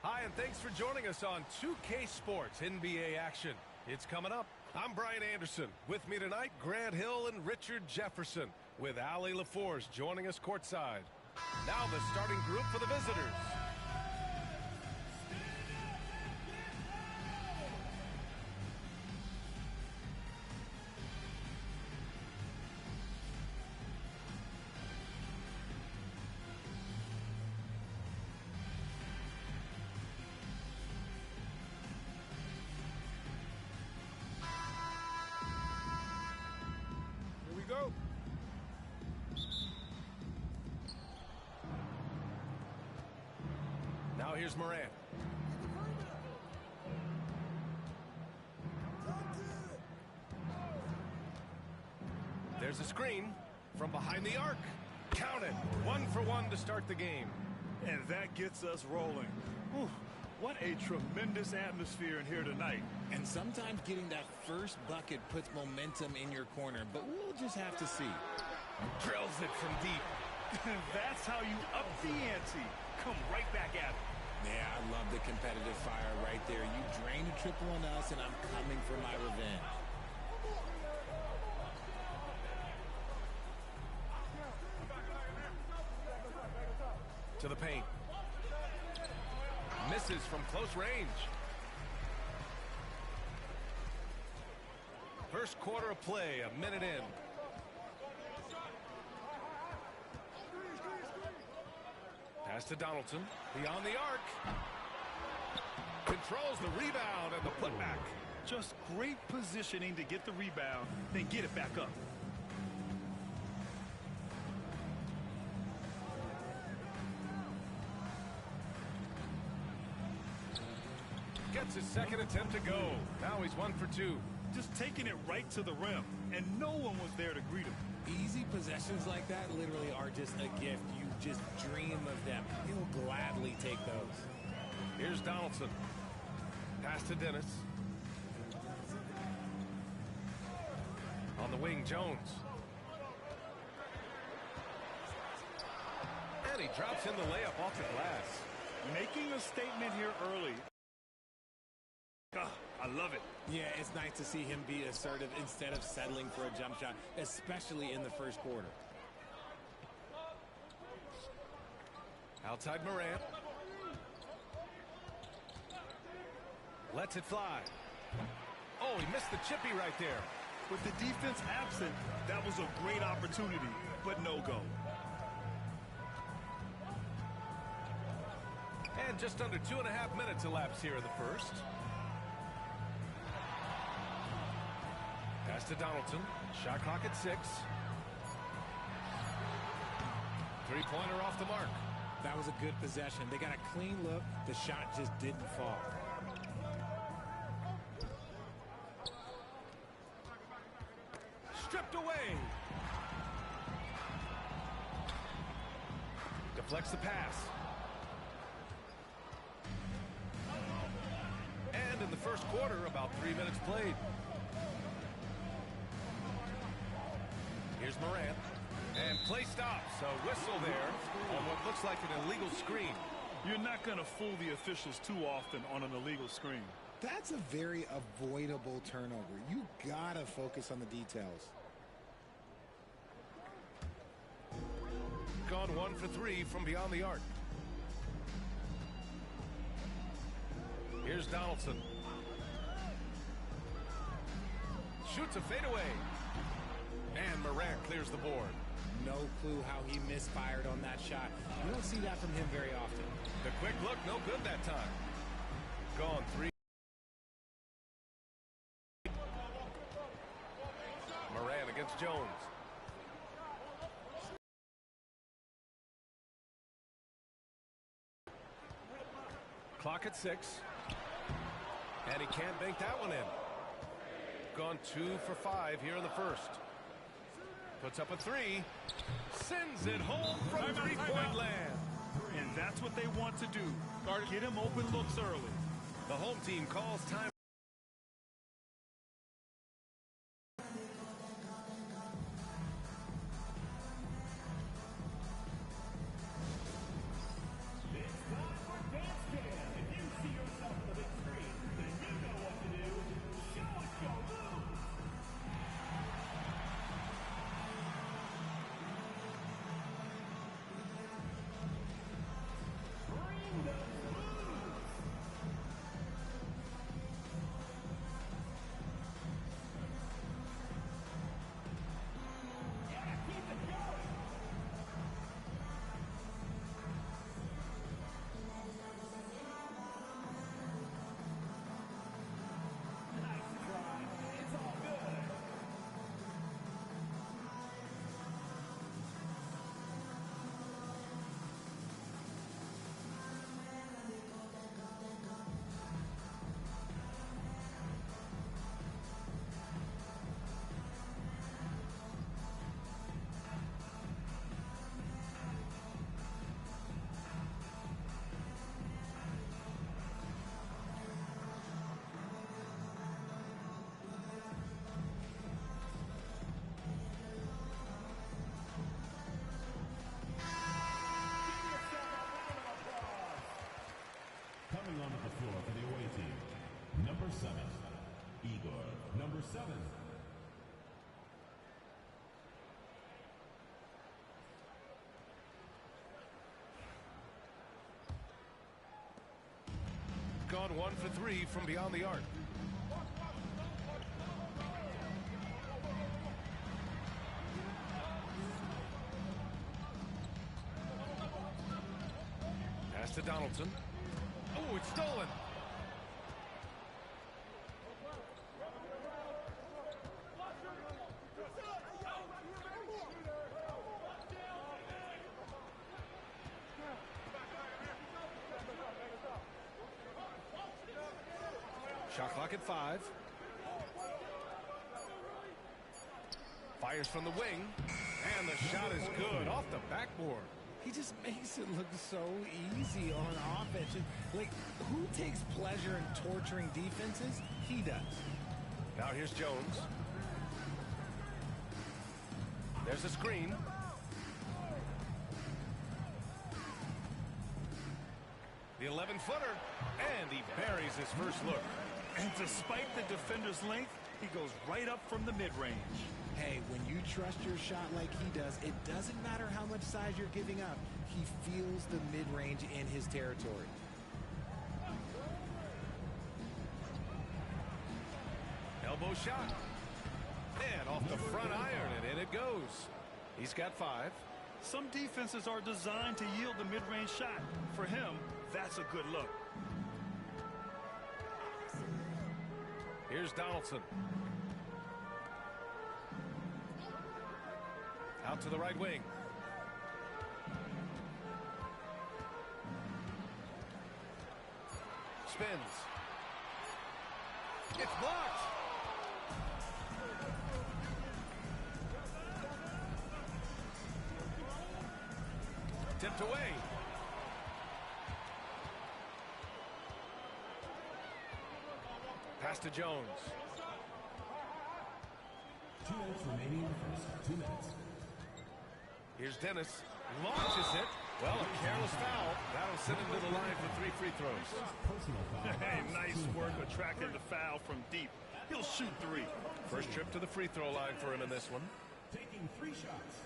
Hi, and thanks for joining us on 2K Sports NBA action. It's coming up. I'm Brian Anderson. With me tonight, Grant Hill and Richard Jefferson, with Allie LaForce joining us courtside. Now the starting group for the visitors. Go. Now here's Morant. There's a screen from behind the arc. Count it. 1 for 1 to start the game. And that gets us rolling. Whew. What a tremendous atmosphere in here tonight. And sometimes getting that first bucket puts momentum in your corner, but we'll just have to see. Drills it from deep. That's how you up the ante. Come right back at it. Yeah, I love the competitive fire right there. You drained a triple on us, and I'm coming for my revenge. To the paint. Misses from close range. First quarter of play, a minute in. Pass to Donaldson. Beyond the arc. Controls the rebound and the putback. Just great positioning to get the rebound, then get it back up. Gets his second attempt to go. Now he's 1 for 2. Just taking it right to the rim, and no one was there to greet him. Easy possessions like that literally are just a gift. You just dream of them. He'll gladly take those. Here's Donaldson. Pass to Dennis. On the wing, Jones. And he drops in the layup off the glass. Making a statement here early. I love it. Yeah, it's nice to see him be assertive instead of settling for a jump shot, especially in the first quarter. Outside Morant. Lets it fly. Oh, he missed the chippy right there. With the defense absent, that was a great opportunity, but no go. And just under 2.5 minutes elapsed here in the first. Pass to Donaldson. Shot clock at 6. Three-pointer off the mark. That was a good possession. They got a clean look. The shot just didn't fall. Stripped away. Deflects the pass. And in the first quarter, about 3 minutes played. Here's Morant. And play stops. A whistle there on what looks like an illegal screen. You're not going to fool the officials too often on an illegal screen. That's a very avoidable turnover. You gotta focus on the details. Gone 1 for 3 from beyond the arc. Here's Donaldson. Shoots a fadeaway. And Morant clears the board. No clue how he misfired on that shot. You don't see that from him very often. The quick look, no good that time. Gone 3. Morant against Jones. Clock at 6. And he can't bank that one in. Gone 2 for 5 here in the first. Puts up a 3. Sends it home from three-point land. And that's what they want to do. Get him open looks early. The home team calls time. Coming onto the floor for the away team, number 7, Igor. Number 7. Gone 1 for 3 from beyond the arc. Pass to Donaldson. Oh, it's stolen. Shot clock at 5. Fires from the wing. And the shot is good off the backboard. He just makes it look so easy on offense. Like, who takes pleasure in torturing defenses? He does. Now here's Jones. There's a screen. The 11-footer. And he buries his first look. And despite the defender's length, he goes right up from the mid-range. Hey, when you trust your shot like he does, it doesn't matter how much size you're giving up. He feels the mid-range in his territory. Elbow shot. And off the front iron, and in it goes. He's got 5. Some defenses are designed to yield the mid-range shot. For him, that's a good look. Here's Donaldson. Out to the right wing. Spins. It's blocked. Tipped away. Pass to Jones. 2 minutes remaining in the first. 2 minutes. Here's Dennis. Launches it. Well, a careless foul. That'll send him to the line for 3 free throws. Hey, nice work attracting the foul from deep. He'll shoot 3. First trip to the free throw line for him in this one. Taking 3 shots.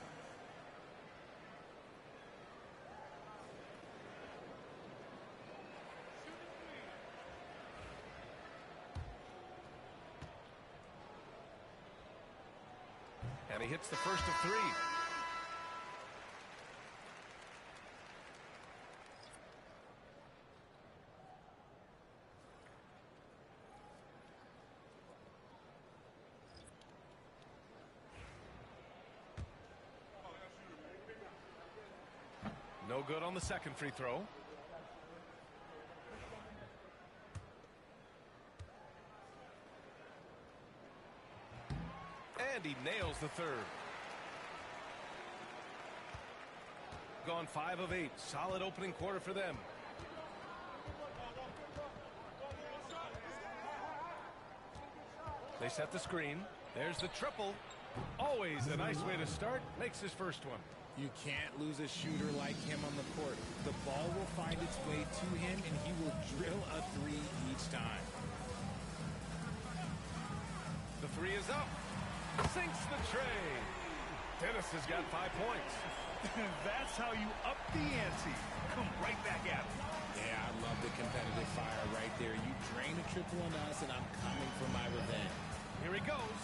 And he hits the first of 3. No good on the second free throw. And he nails the third. Gone 5 of 8. Solid opening quarter for them. They set the screen. There's the triple. Always a nice way to start. Makes his first one. You can't lose a shooter like him on the court. The ball will find its way to him, and he will drill a 3 each time. The 3 is up. Sinks the tray. Dennis has got 5 points. That's how you up the ante. Come right back at him. Yeah, I love the competitive fire right there. You drain a triple on us, and I'm coming for my revenge. Here he goes.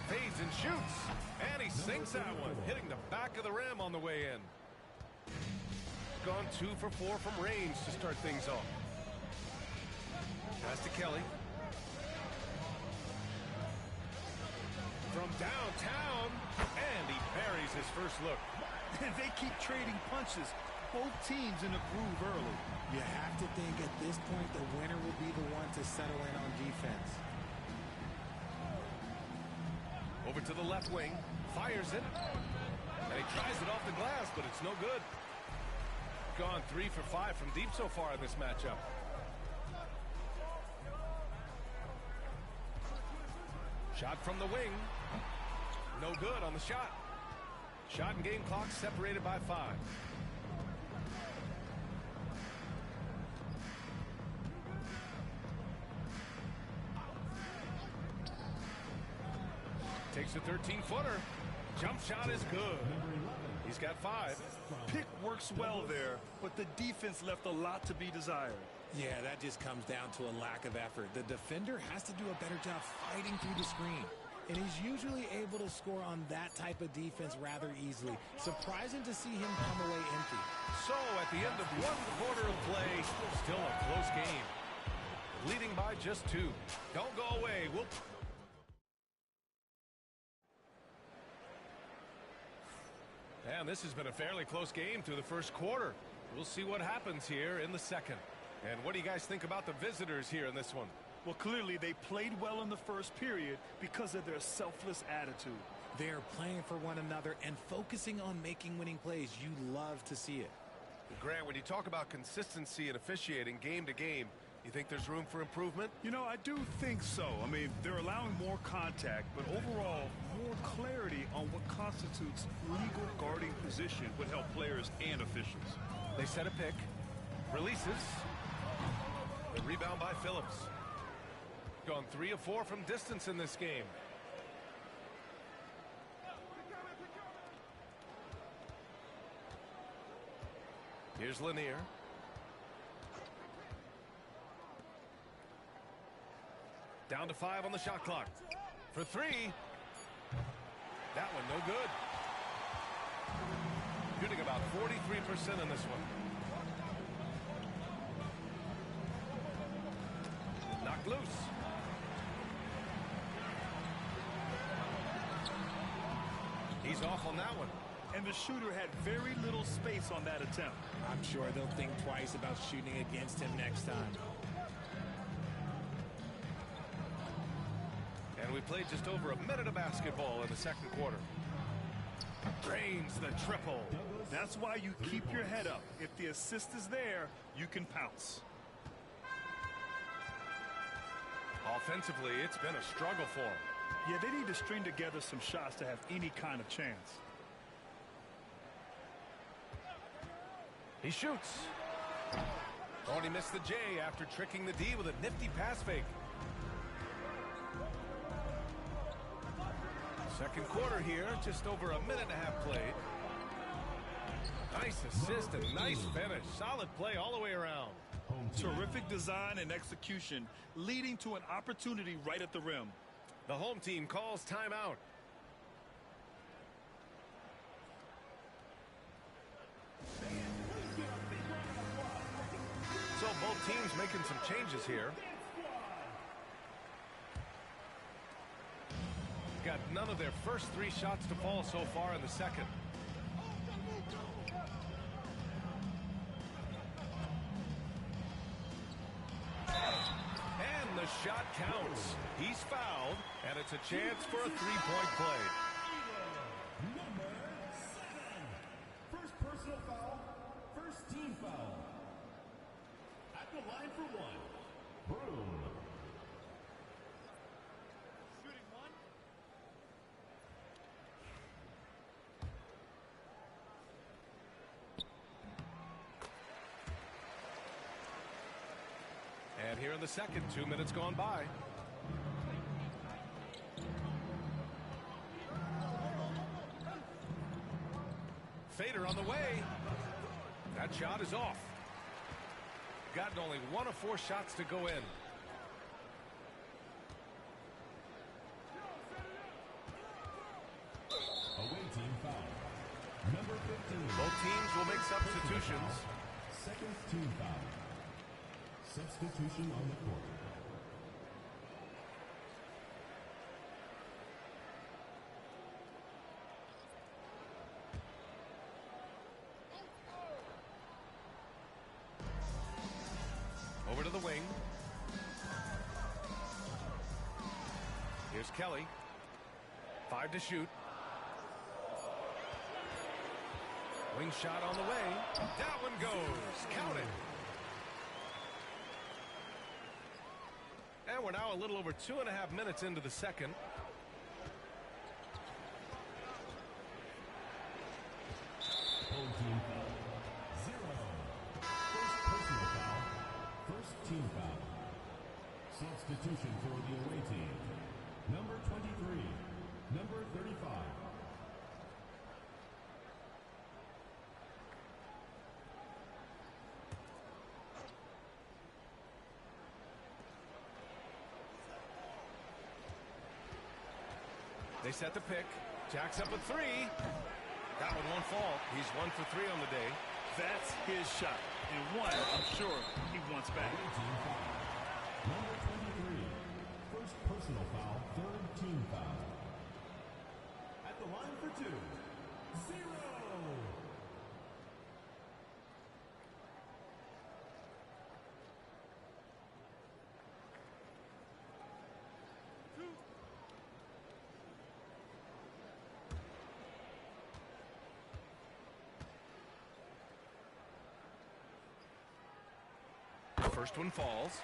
Fades and shoots. And he sinks that one, hitting the back of the rim on the way in. Gone 2 for 4 from range to start things off. Pass to Kelly. From downtown. And he buries his first look. They keep trading punches. Both teams in a groove early. You have to think at this point the winner will be the one to settle in on defense. Over to the left wing. Fires it. And he tries it off the glass, but it's no good. Gone 3 for 5 from deep so far in this matchup. Shot from the wing. No good on the shot. Shot and game clock separated by 5. Takes a 13-footer. Jump shot is good. He's got 5. Pick works well there, but the defense left a lot to be desired. Yeah, that just comes down to a lack of effort. The defender has to do a better job fighting through the screen. And he's usually able to score on that type of defense rather easily. Surprising to see him come away empty. So at the end of 1 quarter of play, still a close game. Leading by just 2. Don't go away. And this has been a fairly close game through the first quarter. We'll see what happens here in the second. And what do you guys think about the visitors here in this one? Well, clearly they played well in the first period because of their selfless attitude. They are playing for one another and focusing on making winning plays. You love to see it. Grant, when you talk about consistency and officiating game to game, you think there's room for improvement? You know, I do think so. I mean, they're allowing more contact, but overall, more clarity on what constitutes legal guarding position would help players and officials. They set a pick. Releases. The rebound by Phillips. Gone 3 of 4 from distance in this game. Here's Lanier. Down to 5 on the shot clock. For 3. That one no good. Shooting about 43% in this one. Knocked loose. He's off on that one. And the shooter had very little space on that attempt. I'm sure they'll think twice about shooting against him next time. And we played just over a minute of basketball in the second quarter. Drains the triple. That's why you keep your head up. If the assist is there, you can pounce. Offensively, it's been a struggle for him. Yeah, they need to string together some shots to have any kind of chance. He shoots. Oh, and he missed the J after tricking the D with a nifty pass fake. Second quarter here, just over a minute and a half played. Nice assist and nice finish. Solid play all the way around. Terrific design and execution, leading to an opportunity right at the rim. The home team calls timeout. So both teams making some changes here. Got none of their first three shots to fall so far in the second. And the shot counts. He's fouled, and it's a chance for a three-point play. Number 7. First personal foul. First team foul. At the line for one. Broom. Shooting one. And here in the second, 2 minutes gone by. Fader on the way. That shot is off. Gotten only 1 of 4 shots to go in. Away team foul. Number 15. Both teams will make substitutions. Second team foul. Substitution on the court. Over to the wing. Here's Kelly. 5 to shoot. Wing shot on the way. That one goes. Count it. And we're now a little over 2.5 minutes into the second. Home team foul. 0. First personal foul. First team foul. Substitution for the away team. Number 23. Number 35. They set the pick. Jacks up a 3. That one won't fall. He's 1 for 3 on the day. That's his shot. And one, I'm sure he wants back. Away team foul. Number 23. First personal foul. Third team foul. At the line for 2. 0. First one falls.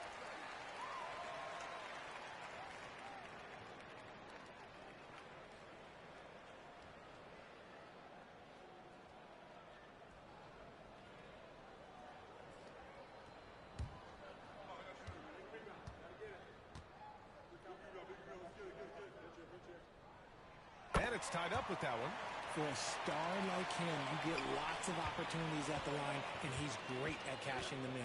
And it's tied up with that one. For a star like him, you get lots of opportunities at the line, and he's great at cashing them in.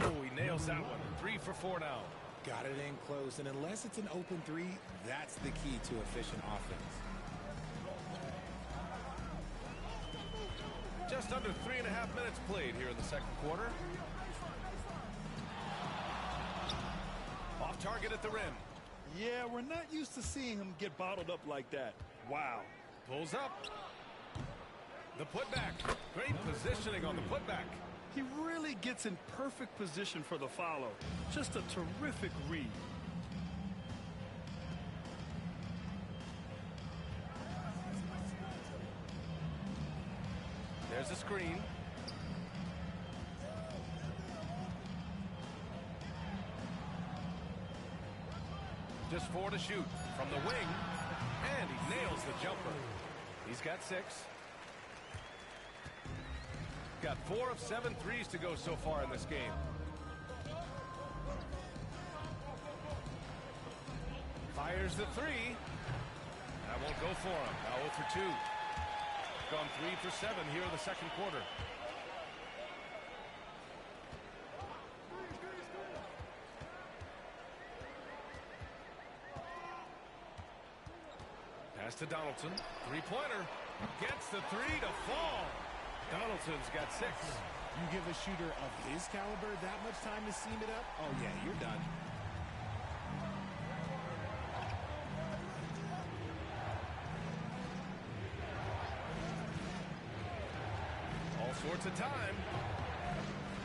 Oh, he nails that one. 3 for 4 now. Got it in close, and unless it's an open 3, that's the key to efficient offense. Just under 3.5 minutes played here in the second quarter. Off target at the rim. Yeah, we're not used to seeing him get bottled up like that. Wow. Pulls up. The putback. Great positioning on the putback. He really gets in perfect position for the follow. Just a terrific read. There's a screen. Just 4 to shoot from the wing. And he nails the jumper. He's got 6. Got 4 of 7 threes to go so far in this game. Fires the 3. That won't go for him. Now 0 for 2. Gone 3 for 7 here in the second quarter. Pass to Donaldson. Three-pointer. Gets the 3 to fall. Donaldson's got 6. You give a shooter of his caliber that much time to seam it up? Oh, yeah, you're done. All sorts of time.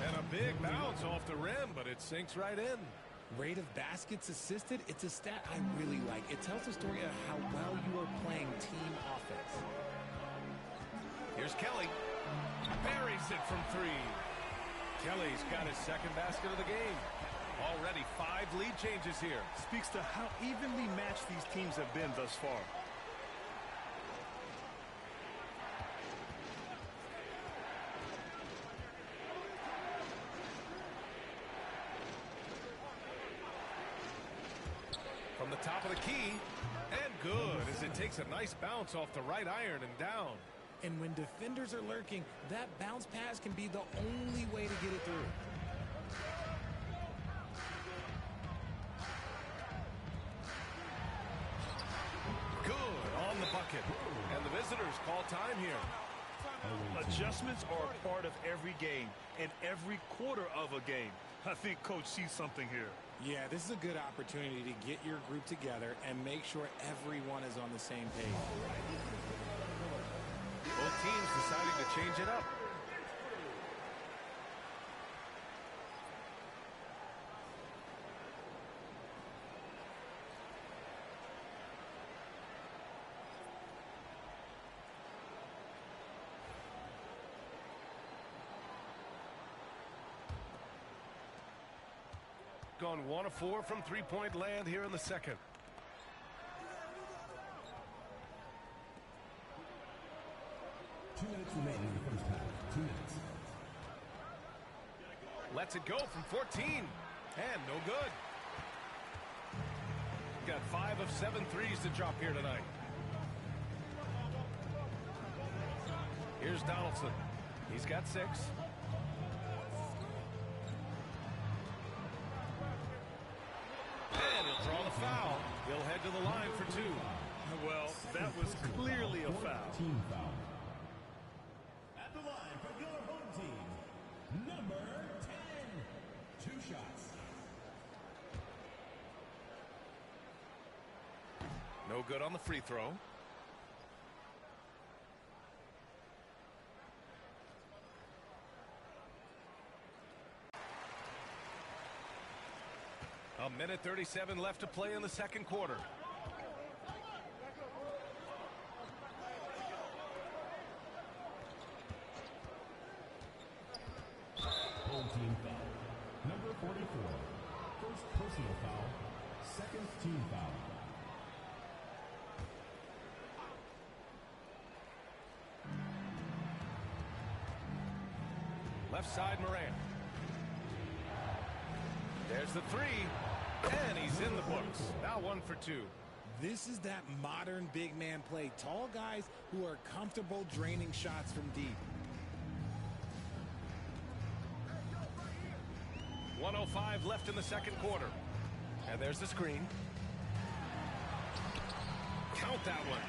And a big bounce off the rim, but it sinks right in. Rate of baskets assisted, it's a stat I really like. It tells the story of how well you are playing team offense. Here's Kelly. Buries it from 3. Kelly's got his second basket of the game. Already 5 lead changes here. Speaks to how evenly matched these teams have been thus far. From the top of the key, and good as it takes a nice bounce off the right iron and down. And when defenders are lurking, that bounce pass can be the only way to get it through. Good on the bucket. And the visitors call time here. Adjustments are a part of every game and every quarter of a game. I think Coach sees something here. Yeah, this is a good opportunity to get your group together and make sure everyone is on the same page. Both teams deciding to change it up. Gone 1 of 4 from three-point land here in the second. Two minutes remaining in the first half. 2 minutes. Lets it go from 14. And no good. Got 5 of 7 threes to drop here tonight. Here's Donaldson. He's got 6. And he'll draw the foul. He'll head to the line for 2. Well, that was clearly a foul. Team foul. At the line for your home team, number 10. 2 shots. No good on the free throw. A minute 37 left to play in the second quarter. Home team foul. Number 44. First personal foul. Second team foul. Left side, Morant. There's the 3. And he's in the books. Now 1 for 2. This is that modern big man play. Tall guys who are comfortable draining shots from deep. 1:05 left in the second quarter. And there's the screen. Count that one.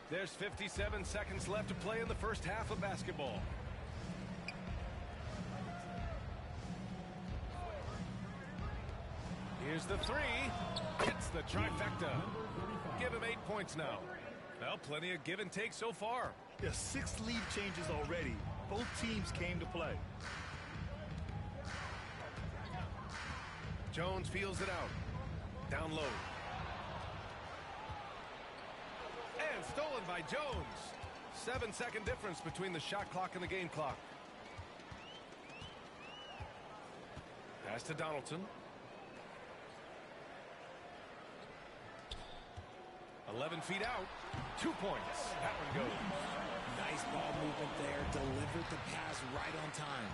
There's 57 seconds left to play in the first half of basketball. Here's the 3. Hits the trifecta. Give him 8 points now. Well, plenty of give and take so far. Yeah, 6 lead changes already. Both teams came to play. Jones feels it out. Down low. And stolen by Jones. 7-second difference between the shot clock and the game clock. Pass to Donaldson. 11 feet out. 2 points. That one goes. Nice ball movement there. Delivered the pass right on time.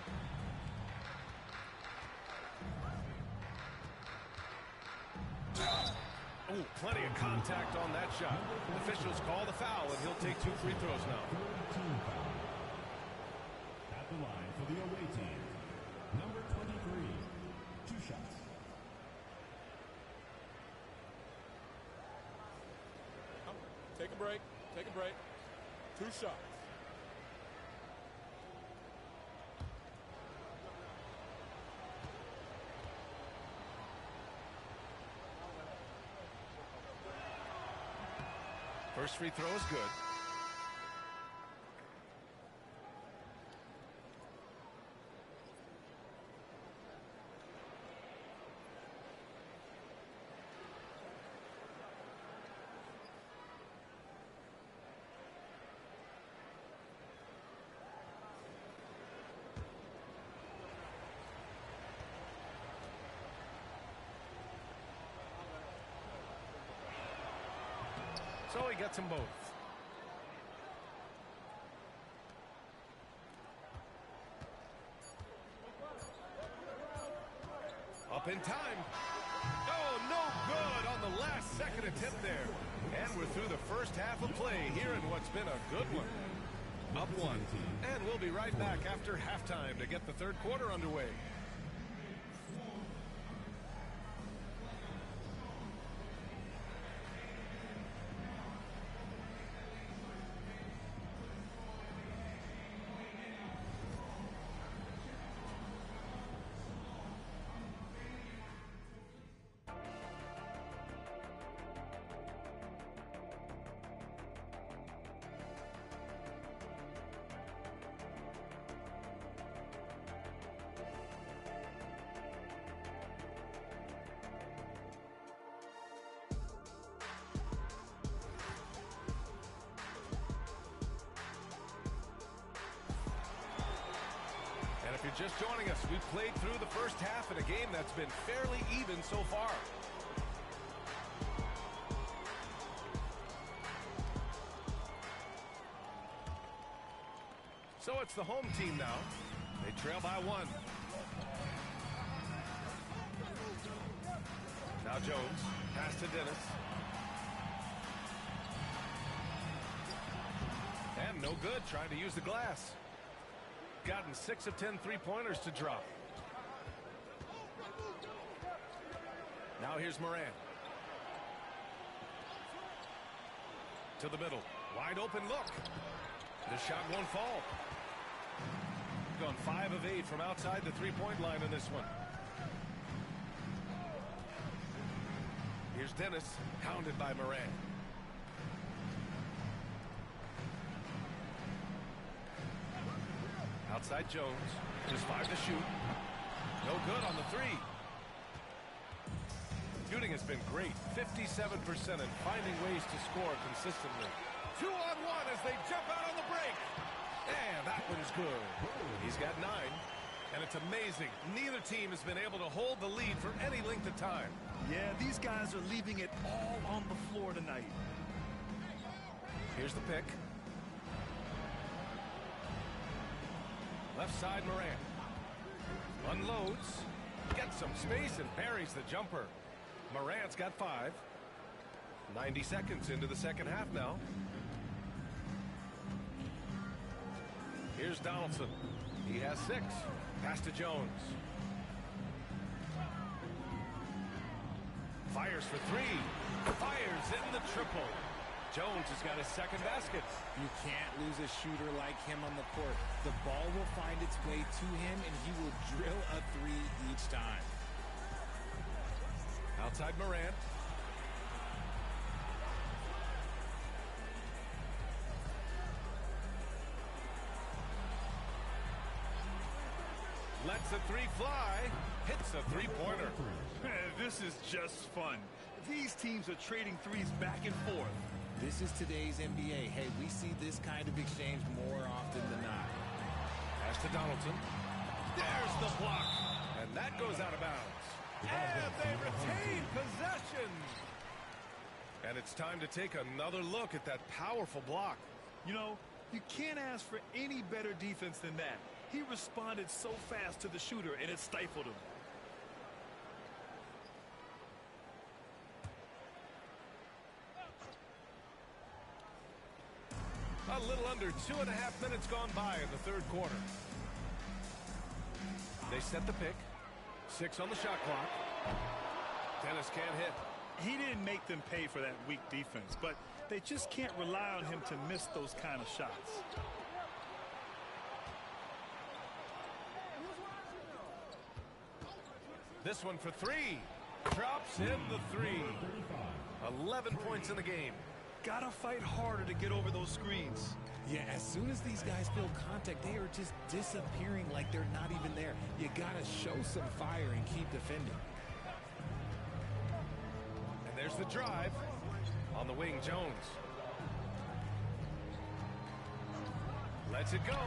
Oh, plenty of contact on that shot. Officials call the foul, and he'll take 2 free throws now. Team foul. At the line for the away team, number 23, 2 shots. Take a break. Take a break. 2 shots. First free throw is good. So he gets them both. Up in time. Oh, no good on the last second attempt there. And we're through the first half of play here in what's been a good one. Up 1. And we'll be right back after halftime to get the third quarter underway. If you're just joining us, we've played through the first half in a game that's been fairly even so far. So it's the home team now. They trail by 1. Now Jones, pass to Dennis. And no good, trying to use the glass. Gotten 6 of 10 3-pointers to drop. Now here's Moran. To the middle. Wide open look. The shot won't fall. Gone 5 of 8 from outside the 3-point line in this one. Here's Dennis, hounded by Moran. Outside Jones. Just 5 to shoot. No good on the 3. Shooting has been great. 57% and finding ways to score consistently. 2-on-1 as they jump out on the break. And that one's good. He's got 9. And it's amazing. Neither team has been able to hold the lead for any length of time. Yeah, these guys are leaving it all on the floor tonight. Here's the pick. Left side Moran. Unloads. Gets some space and buries the jumper. Morant's got 5. 90 seconds into the second half now. Here's Donaldson. He has 6. Pass to Jones. Fires for 3. Fires in the triple. Jones has got his second basket. You can't lose a shooter like him on the court. The ball will find its way to him, and he will drill a 3 each time. Outside Moran. Lets a 3 fly. Hits a 3-pointer. This is just fun. These teams are trading threes back and forth. This is today's NBA. Hey, we see this kind of exchange more often than not. Pass to Donaldson. There's the block. And That goes out of bounds. And they retain possession. And it's time to take another look at that powerful block. You know, you can't ask for any better defense than that. He responded so fast to the shooter, and it stifled him. A little under 2.5 minutes gone by in the third quarter. They set the pick. 6 on the shot clock. Dennis can't hit. He didn't make them pay for that weak defense, but they just can't rely on him to miss those kind of shots. This one for 3. Drops in the 3. 11 points in the game. Gotta fight harder to get over those screens. Yeah, as soon as these guys feel contact, they are just disappearing like they're not even there. You gotta show some fire and keep defending. And there's the drive. On the wing, Jones. Lets it go.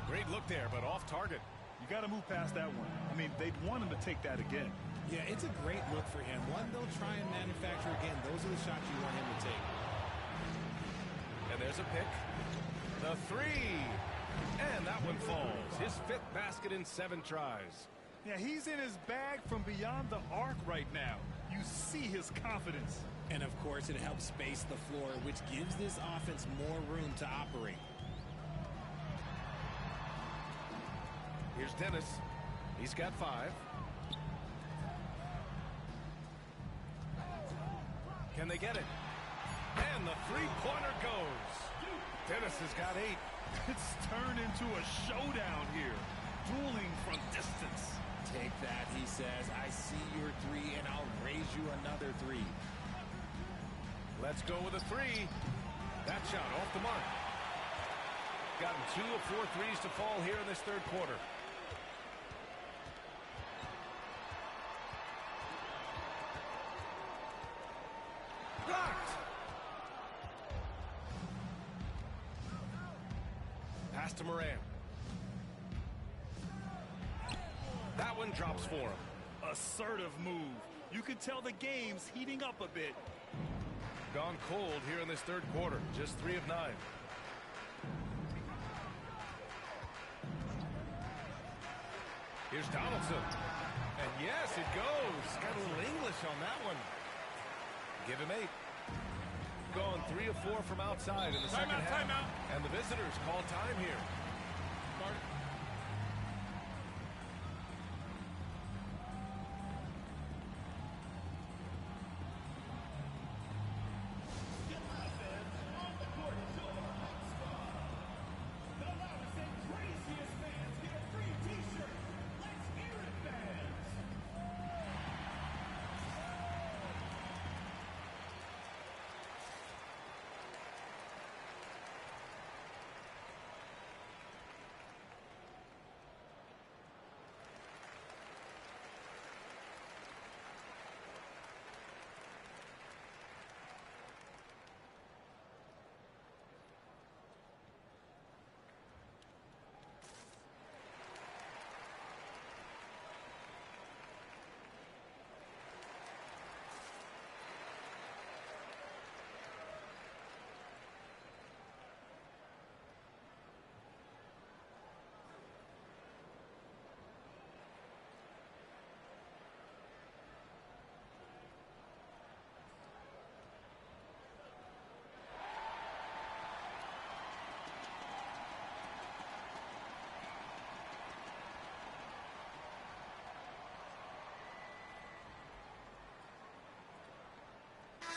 Great look there, but off target. You got to move past that one. I mean, they'd want him to take that again. Yeah, it's a great look for him. One they'll try and manufacture again. Those are the shots you want him to take. And there's a pick. The 3. And that one falls. His 5th basket in 7 tries. Yeah, he's in his bag from beyond the arc right now. You see his confidence. And, of course, it helps space the floor, which gives this offense more room to operate. Here's Dennis. He's got 5. Can they get it? And the three-pointer goes. Dennis has got 8. It's turned into a showdown here. Dueling from distance. Take that, he says. I see your 3, and I'll raise you another 3. Let's go with a 3. That shot off the mark. Gotten 2 of 4 threes to fall here in this third quarter. Blocked. Pass to Moran. That one drops for him. Assertive move. You can tell the game's heating up a bit. Gone cold here in this third quarter. Just 3 of 9. Here's Donaldson. And yes, it goes. Got a little English on that one. Give him 8. Gone 3 of 4 from outside in the second half. Timeout. And the visitors call time here.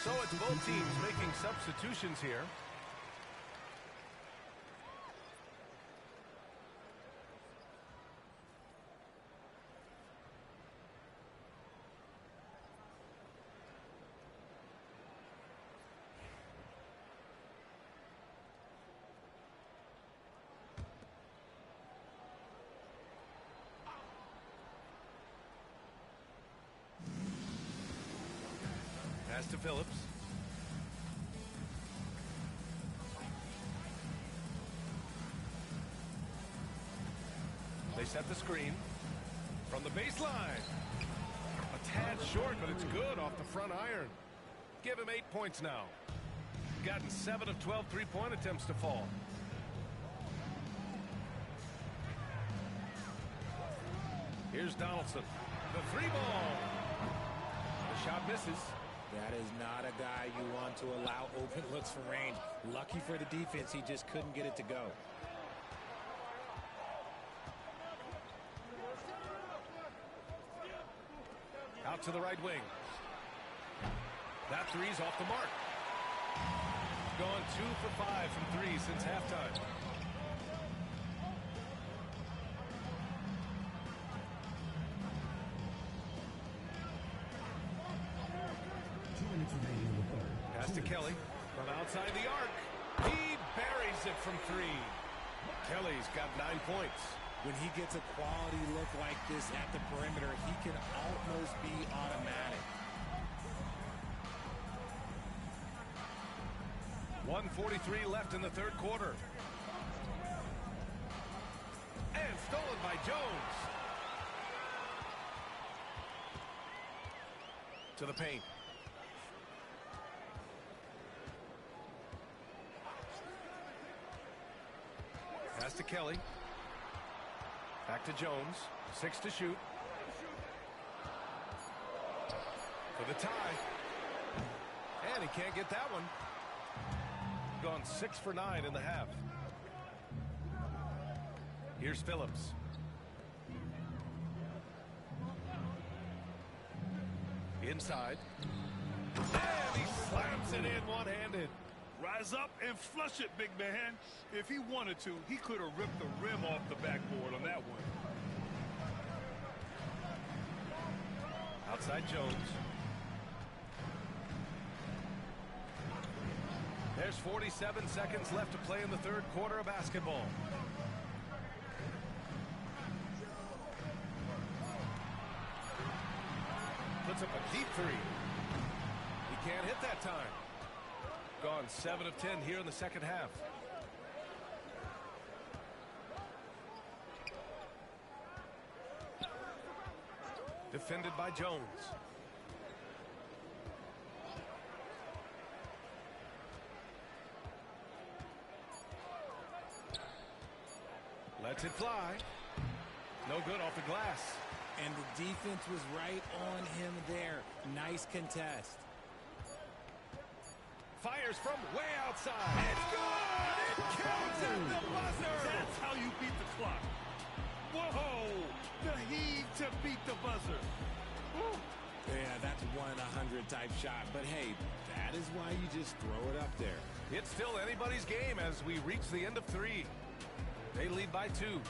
So it's both teams making substitutions here. Pass to Phillips. They set the screen. From the baseline. A tad short, but it's good off the front iron. Give him 8 points now. Gotten 7 of 12 three-point attempts to fall. Here's Donaldson. The three ball. The shot misses. That is not a guy you want to allow open looks from range. Lucky for the defense, he just couldn't get it to go. Out to the right wing. That three's off the mark. Gone 2 for 5 from 3 since halftime. Pass to Kelly from outside the arc. He buries it from 3. Kelly's got 9 points. When he gets a quality look like this at the perimeter, he can almost be automatic. 1:43 left in the third quarter. And stolen by Jones. To the paint. Pass to Kelly. Back to Jones. 6 to shoot. For the tie. And he can't get that one. Gone 6 for 9 in the half. Here's Phillips. Inside. And he slams it in one-handed. Rise up and flush it, big man. If he wanted to, he could have ripped the rim off the backboard on that one. Outside Jones. There's 47 seconds left to play in the third quarter of basketball. Puts up a deep three. He can't hit that time. Gone 7 of 10 here in the second half. Defended by Jones. Lets it fly. No good off the glass. And the defense was right on him there. Nice contest. Fires from way outside. It's good! It counts at the buzzer! That's how you beat the clock. Whoa! The heave to beat the buzzer. Woo. Yeah, that's 1 in 100 type shot. But hey, that is why you just throw it up there. It's still anybody's game as we reach the end of 3. They lead by 2.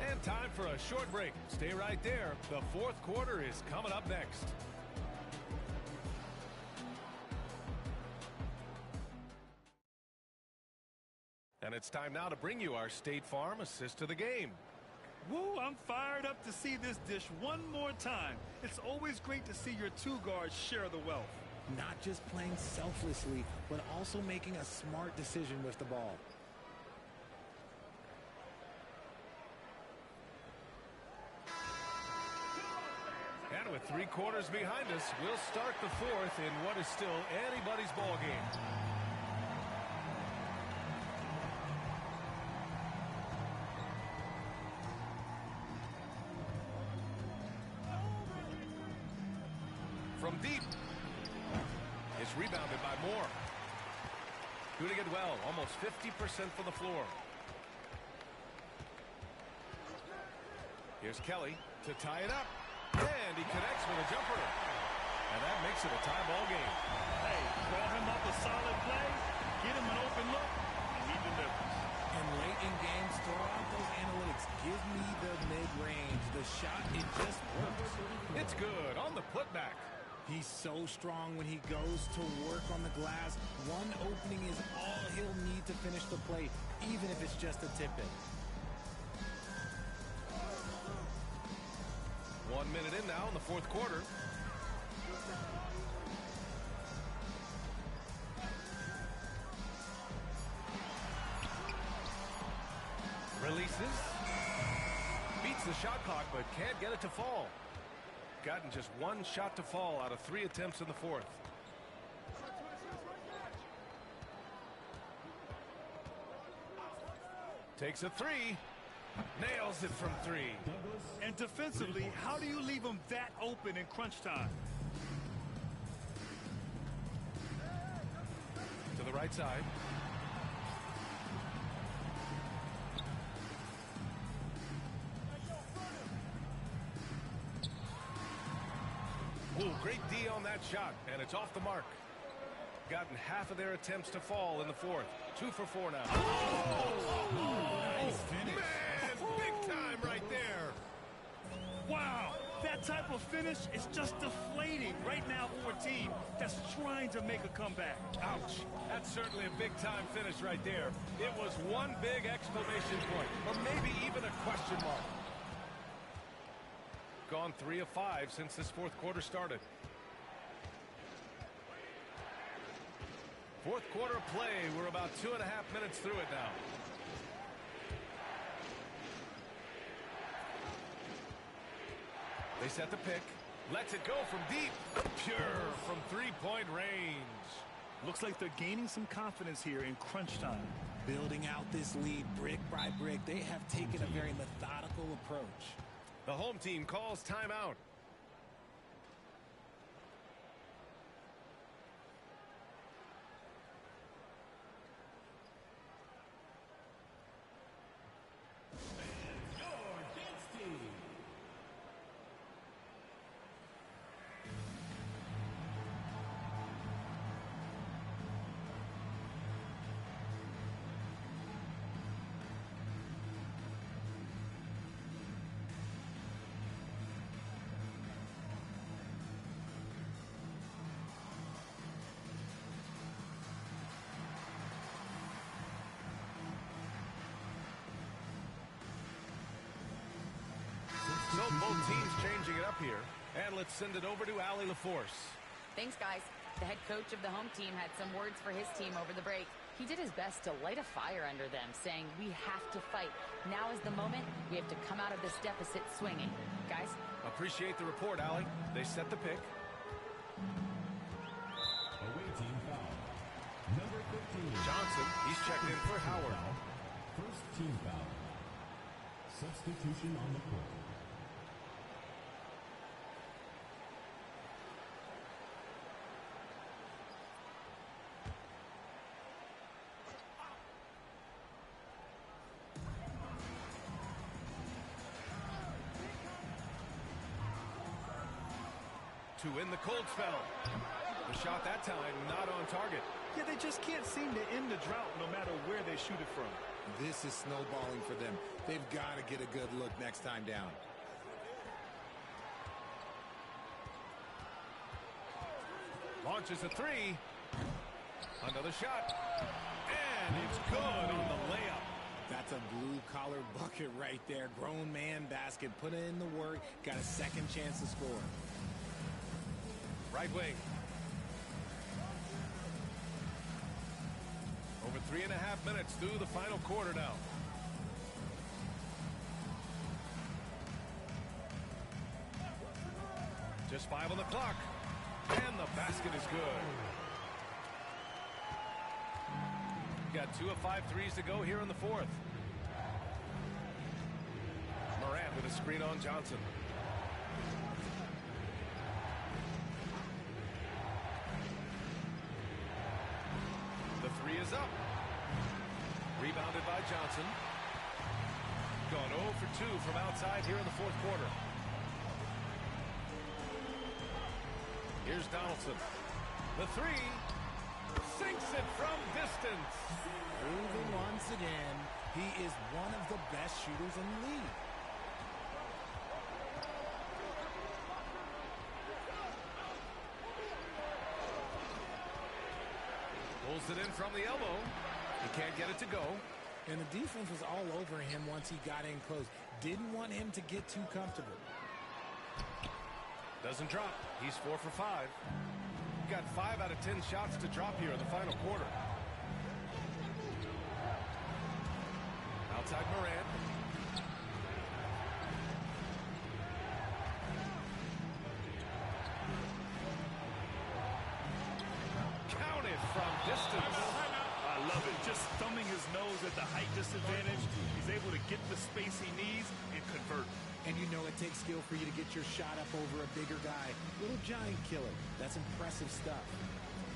And time for a short break. Stay right there. The fourth quarter is coming up next. And it's time now to bring you our State Farm assist to the game. Woo, I'm fired up to see this dish one more time. It's always great to see your 2 guards share the wealth. Not just playing selflessly, but also making a smart decision with the ball. And with 3 quarters behind us, we'll start the fourth in what is still anybody's ball game. From deep. It's rebounded by Moore. Doing it well, almost 50% from the floor. Here's Kelly to tie it up. And he connects with a jumper. And that makes it a tie ball game. Hey, draw him up a solid play, get him an open look, and he delivers. And late in games, throw out those analytics. Give me the mid-range. The shot, it just works. It's good on the putback. He's so strong when he goes to work on the glass. One opening is all he'll need to finish the play, even if it's just a tip-in. 1 minute in now in the fourth quarter. Releases. beats the shot clock, but can't get it to fall. Gotten just one shot to fall out of 3 attempts in the fourth. Takes a 3. Nails it from 3. And defensively, how do you leave them that open in crunch time? To the right side. Ooh, great D on that shot, and it's off the mark. Gotten half of their attempts to fall in the fourth. 2 for 4 now. Nice finish. Man, big time right there. Wow, that type of finish is just deflating right now for a team that's trying to make a comeback. Ouch. That's certainly a big-time finish right there. It was one big exclamation point, or maybe even a question mark. Gone 3 of 5 since this fourth quarter started. Fourth quarter play. We're about 2.5 minutes through it now. They set the pick. Lets it go from deep. Pure from 3-point range. Looks like they're gaining some confidence here in crunch time. Building out this lead brick by brick. They have taken a very methodical approach. The home team calls timeout. So both teams changing it up here. And let's send it over to Allie LaForce. Thanks, guys. The head coach of the home team had some words for his team over the break. He did his best to light a fire under them, saying, "We have to fight. Now is the moment. We have to come out of this deficit swinging." Guys? Appreciate the report, Allie. They set the pick. Away team foul. Number 15. Johnson, he's checked in for Howard. First team foul. Substitution on the court. To win the cold spell. The shot that time not on target. Yeah, they just can't seem to end the drought no matter where they shoot it from. This is snowballing for them. They've got to get a good look next time down. Launches a 3. Another shot. And it's good on the layup. That's a blue-collar bucket right there. Grown man basket. Put in the work. Got a second chance to score. Right wing. Over 3.5 minutes through the final quarter now. Just 5 on the clock. And the basket is good. Got 2 of 5 threes to go here in the fourth. Morant with a screen on Johnson. The 3 is up. Rebounded by Johnson. Gone 0 for 2 from outside here in the fourth quarter. Here's Donaldson. The 3 sinks it from distance. Proving once again, he is one of the best shooters in the league. Pulls it in from the elbow. He can't get it to go. And the defense was all over him once he got in close. Didn't want him to get too comfortable. Doesn't drop. He's 4 for 5. Got 5 out of 10 shots to drop here in the final quarter. Outside Morant. distance. I love it. Just thumbing his nose at the height disadvantage. He's able to get the space he needs and convert. And you know it takes skill for you to get your shot up over a bigger guy. Little giant killer. That's impressive stuff.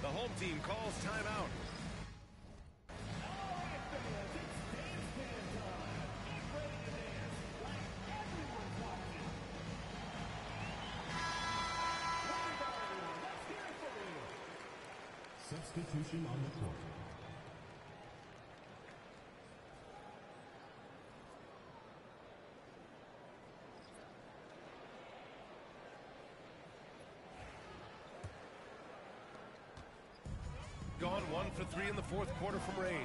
The home team calls timeout. Substitution on the court. Gone 1 for 3 in the fourth quarter from range.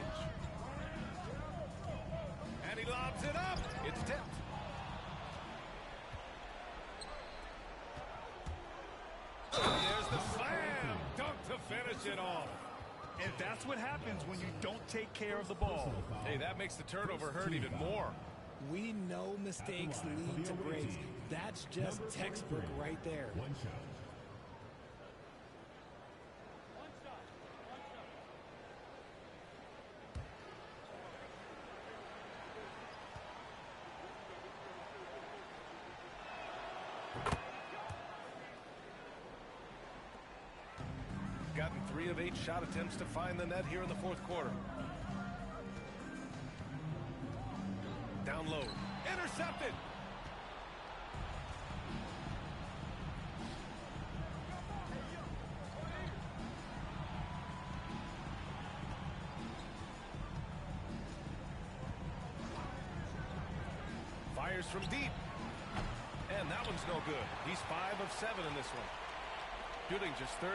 And he lobs it up. It's tipped. There's the slam. Dunk to finish it off. And that's what happens when you don't take care of the ball. Hey, that makes the turnover hurt even more. We know mistakes lead to breaks. That's just textbook right there. One shot. Gotten 3 of 8 shot attempts to find the net here in the fourth quarter. Down low. Intercepted. Fires from deep. And that one's no good. He's 5 of 7 in this one. Shooting just 38%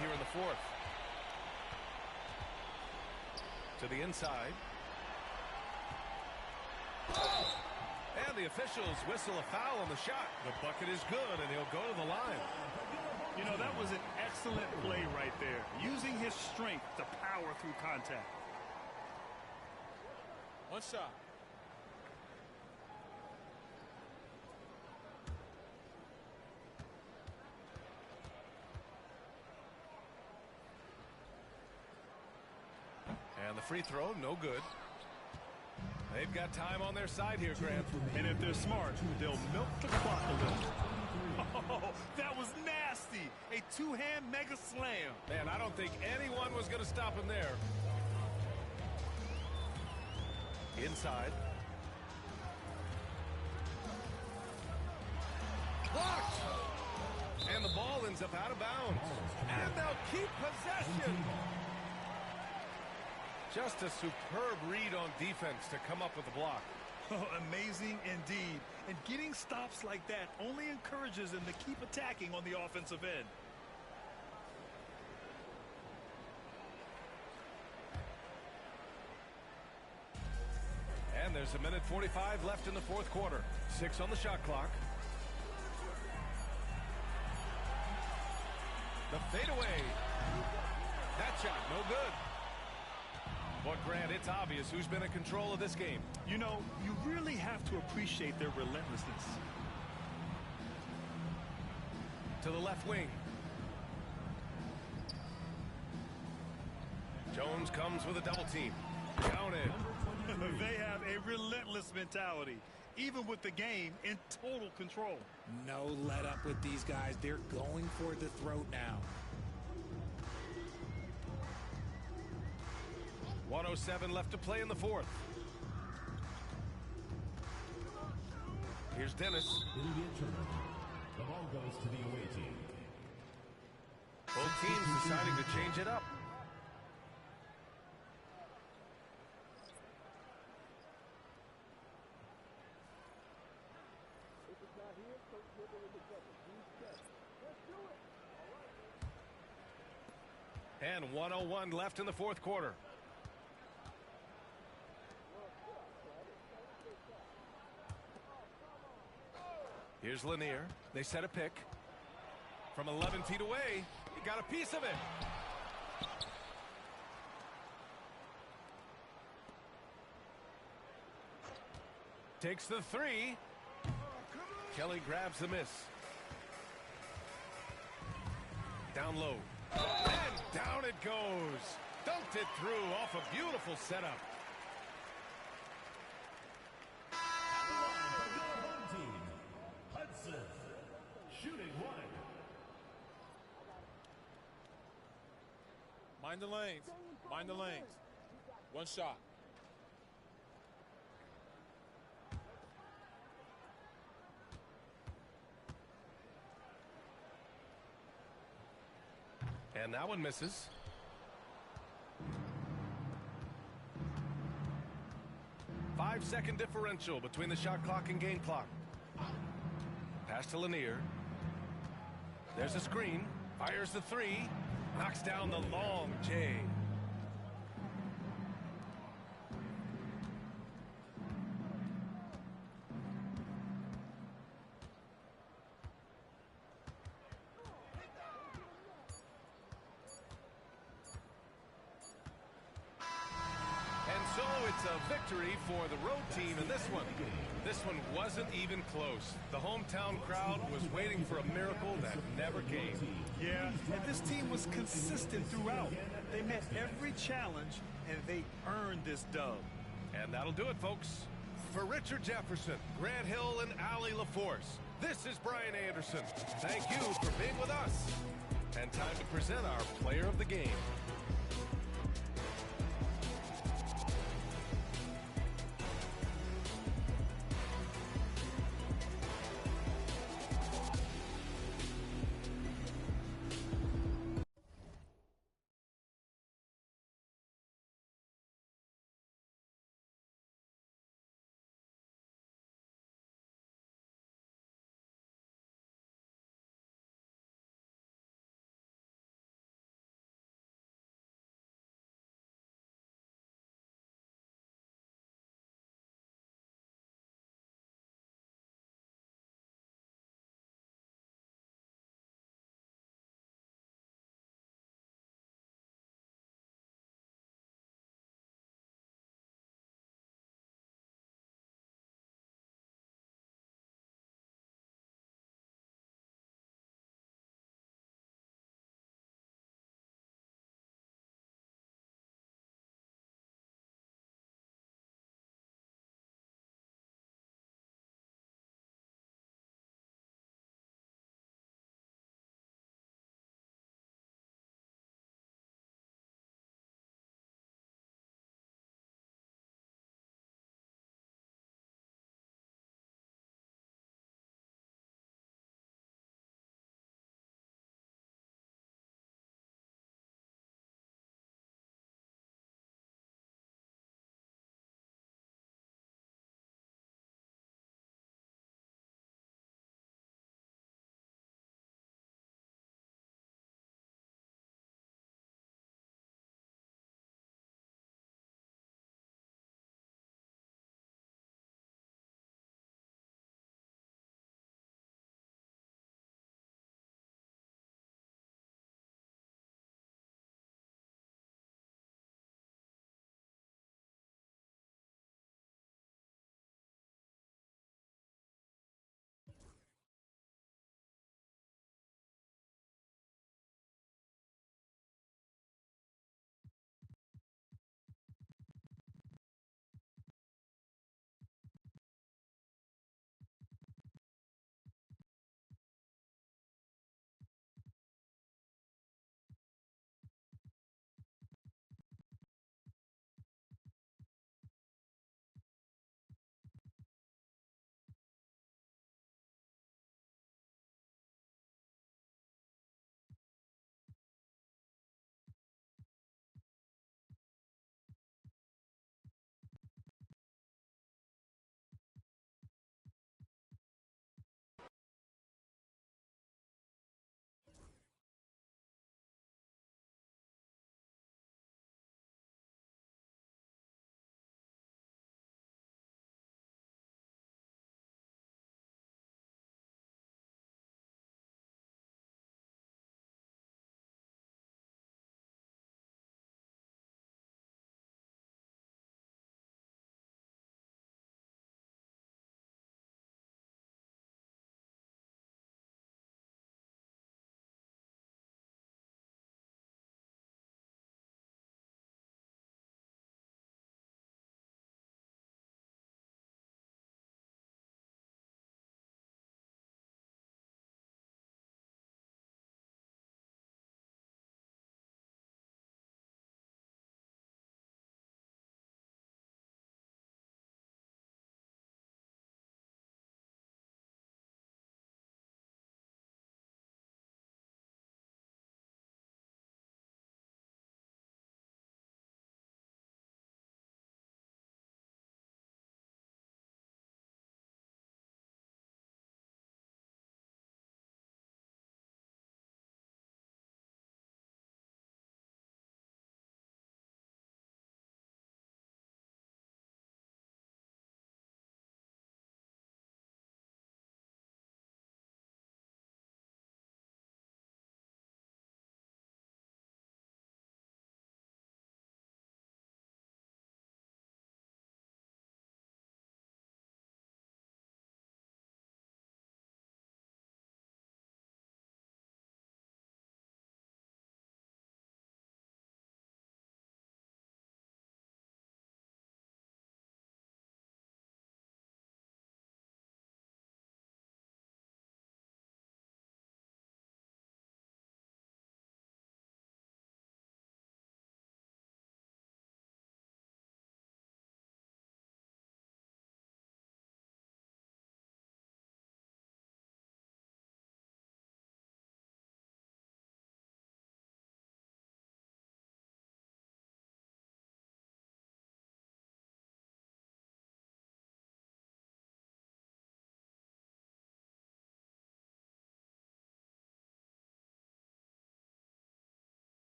here in the fourth. To the inside. And the officials whistle a foul on the shot. The bucket is good, and he'll go to the line. You know, that was an excellent play right there. Using his strength to power through contact. One shot. And the free throw, no good. They've got time on their side here, Grant. And if they're smart, they'll milk the clock a little. Oh, that was nasty. A two-hand mega slam. Man, I don't think anyone was going to stop him there. Inside. Blocked! And the ball ends up out of bounds. And they'll keep possession. Just a superb read on defense to come up with the block. Oh, amazing indeed. And getting stops like that only encourages them to keep attacking on the offensive end. And there's 1:45 left in the fourth quarter. 6 on the shot clock. The fadeaway. That shot, no good. But, Grant, it's obvious who's been in control of this game. You know, you really have to appreciate their relentlessness. To the left wing. Jones comes with a double team. Counted. They have a relentless mentality, even with the game in total control. No let up with these guys. They're going for the throat now. 1:07 left to play in the fourth. Here's Dennis. It'll be a turnover. The ball goes to the away team. Both teams deciding to change it up. And 1:01 left in the fourth quarter. Here's Lanier. They set a pick. From 11 feet away, he got a piece of it. Takes the three. Kelly grabs the miss. Down low. And down it goes. Dunked it through off a beautiful setup. Home team, Hudson, shooting one. Mind the lanes. Mind the lanes. One shot. And that one misses. Five-second differential between the shot clock and game clock. Pass to Lanier. There's a screen. Fires the three. Knocks down the long J. So it's a victory for the road team in this one. This one wasn't even close. The hometown crowd was waiting for a miracle that never came. Yeah, and this team was consistent throughout. They met every challenge, and they earned this dub. And that'll do it, folks. For Richard Jefferson, Grant Hill, and Allie LaForce, this is Brian Anderson. Thank you for being with us. And time to present our player of the game.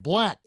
Black.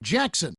Jackson.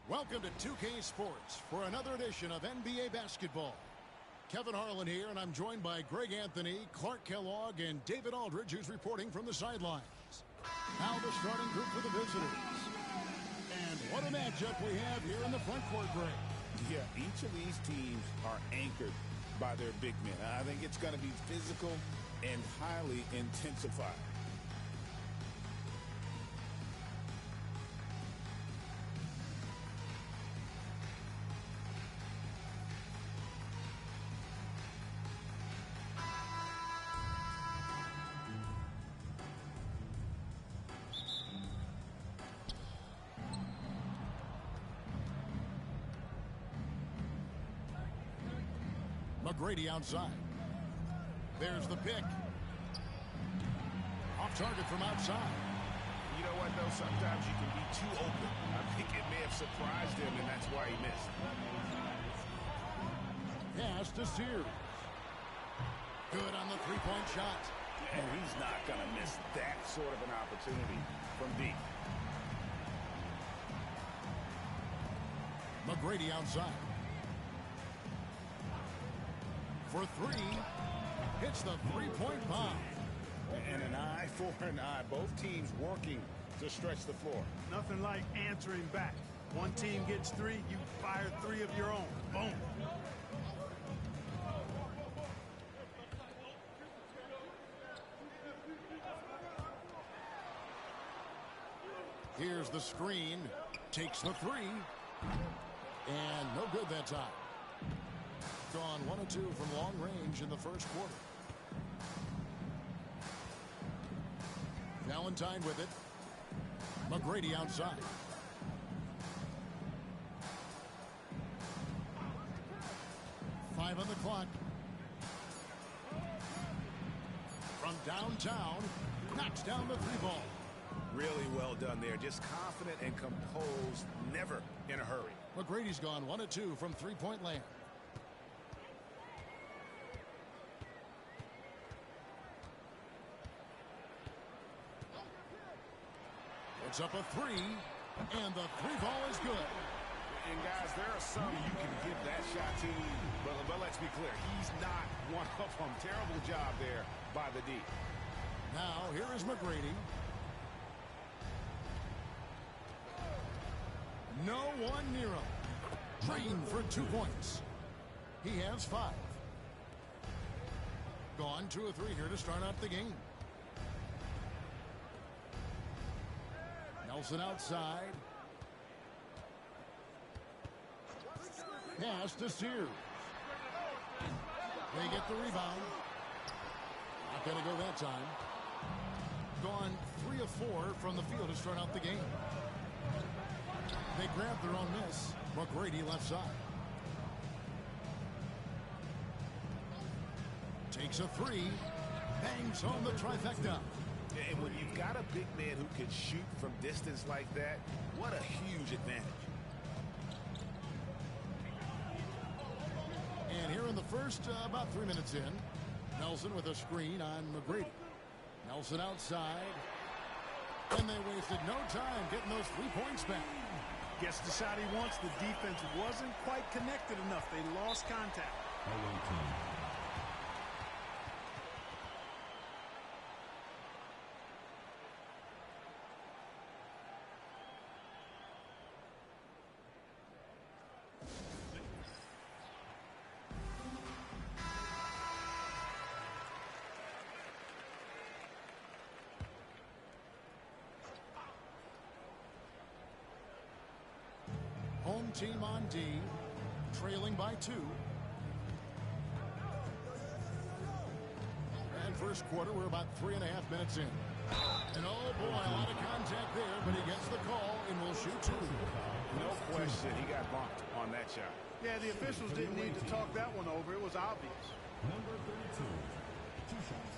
Welcome to 2K Sports for another edition of NBA basketball. Kevin Harlan here, and I'm joined by Greg Anthony, Clark Kellogg, and David Aldridge, who's reporting from the sidelines. Now the starting group for the visitors. And what a matchup we have here in the front court, Greg. Yeah, each of these teams are anchored by their big men. I think it's going to be physical and highly intensified. McGrady outside. There's the pick. Off target from outside. You know what, though? Sometimes you can be too open. I think it may have surprised him, and that's why he missed. Pass to Sears. Good on the three-point shot. And he's not going to miss that sort of an opportunity from deep. McGrady outside. For three, hits the three-point bomb. And an eye for an eye. Both teams working to stretch the floor. Nothing like answering back. One team gets three, you fire three of your own. Boom. Here's the screen. Takes the three. And no good that time. Gone 1 of 2 from long range in the first quarter. Valentine with it. McGrady outside. Five on the clock. From downtown, knocks down the three ball. Really well done there. Just confident and composed, never in a hurry. McGrady's gone 1 of 2 from three-point land. It's up a three, and the three ball is good. And guys, there are some you can give that shot to, but let's be clear, he's not one of them. Terrible job there by the D. Now here is McGrady. No one near him. Green for 2 points. He has 5. Gone 2 of 3 here to start out the game. Nelson outside. Pass to Sears. They get the rebound. Not going to go that time. Gone 3 of 4 from the field to start out the game. They grab their own miss. McGrady left side. Takes a 3. Bangs home the trifecta. And when you've got a big man who can shoot from distance like that, what a huge advantage. And here in the first, about 3 minutes in, Nelson with a screen on McGrady. Nelson outside. And they wasted no time getting those 3 points back. Gets the shot he wants. The defense wasn't quite connected enough. They lost contact. Home team on D, trailing by 2. And first quarter, we're about 3.5 minutes in. And oh boy, a lot of contact there, but he gets the call and will shoot 2. No question, he got bumped on that shot. Yeah, the officials didn't need to talk that one over. It was obvious. Number 32, 2 shots.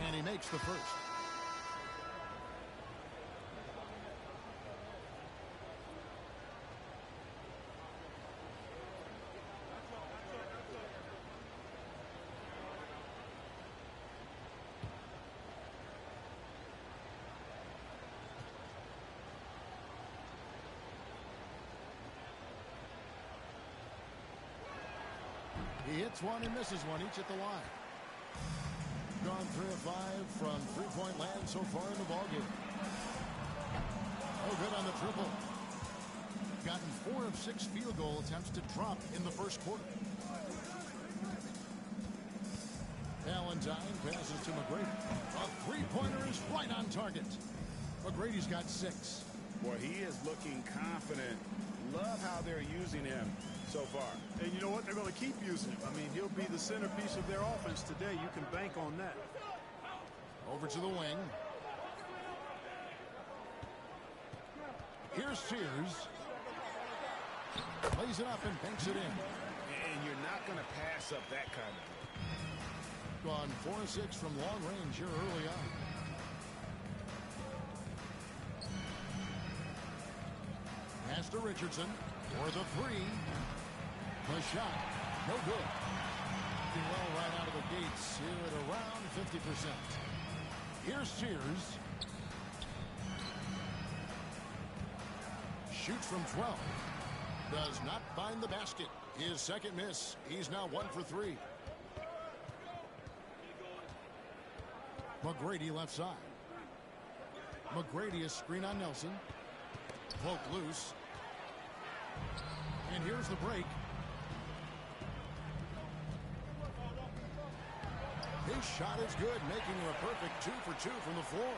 And he makes the first. He hits one and misses one, each at the line. Gone 3 of 5 from three-point land so far in the ballgame. No good on the triple. Gotten 4 of 6 field goal attempts to drop in the first quarter. Valentine passes to McGrady. A three-pointer is right on target. McGrady's got 6. Boy, he is looking confident. Love how they're using him so far. And you know what? They're going to keep using him. I mean, he'll be the centerpiece of their offense today. You can bank on that. Over to the wing. Here's Sears. Plays it up and banks it in. And you're not going to pass up that kind of thing. Gone 4 of 6 from long range here early on. Pass to Richardson for the 3. The shot, no good. Doing well right out of the gates here at around 50%. Here's Sears. Shoots from 12. Does not find the basket. His second miss. He's now 1 for 3. McGrady left side. McGrady is screen on Nelson. Poke loose. And here's the break. His shot is good, making him a perfect 2 for 2 from the floor.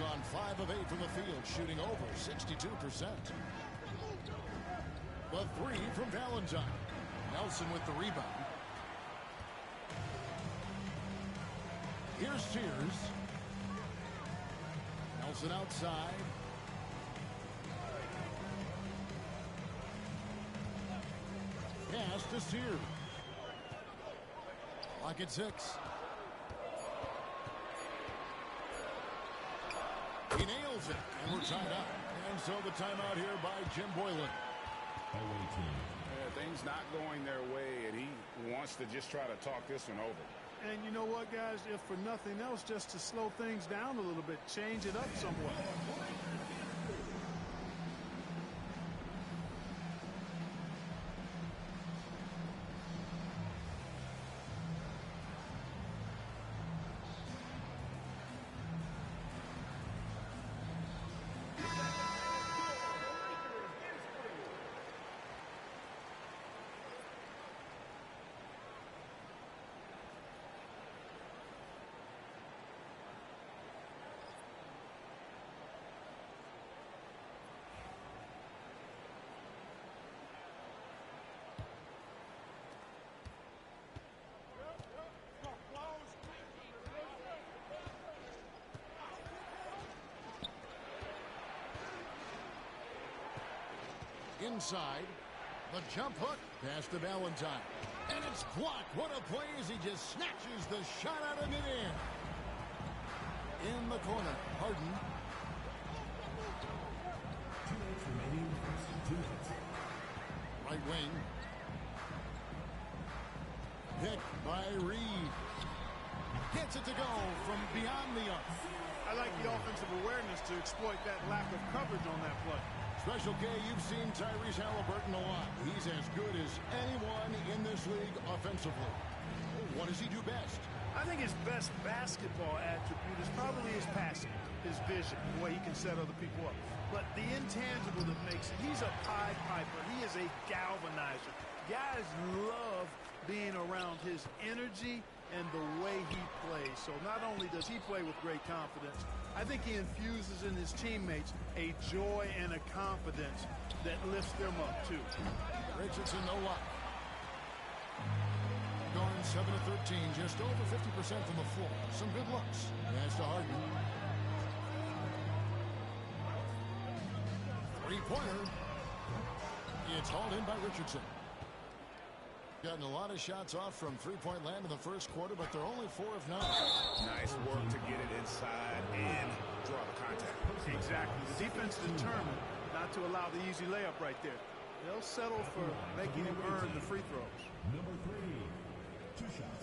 Gone 5 of 8 from the field, shooting over 62%. The 3 from Valentine. Nelson with the rebound. Here's Sears. Nelson outside. Pass to Sears. Lock at 6. He nails it, and we're tied up. And so the timeout here by Jim Boylan. Things not going their way, and he wants to just try to talk this one over. And you know what, guys? If for nothing else, just to slow things down a little bit, change it up somewhat. Inside, the jump hook, pass to Valentine. And it's blocked. What a play as he just snatches the shot out of midair. In the corner, Harden. Right wing. Picked by Reed. Gets it to go from beyond the arc. I like the offensive awareness to exploit that lack of coverage on that play. Special K, you've seen Tyrese Halliburton a lot. He's as good as anyone in this league offensively. What does he do best? I think his best basketball attribute is probably his passing, his vision, the way he can set other people up. But the intangible that makes it, he's a Pied Piper. He is a galvanizer. Guys love being around his energy and the way he plays. So not only does he play with great confidence, I think he infuses in his teammates a joy and a confidence that lifts them up, too. Richardson, no luck. Going 7 of 13, just over 50% from the floor. Some good looks. Pass to Harden. Three-pointer. It's hauled in by Richardson. Gotten a lot of shots off from three-point land in the first quarter, but they're only 4 of 9. Nice work to get it inside and draw the contact. Exactly. The defense determined not to allow the easy layup right there. They'll settle for making him earn the free throws. Number 3, 2 shots.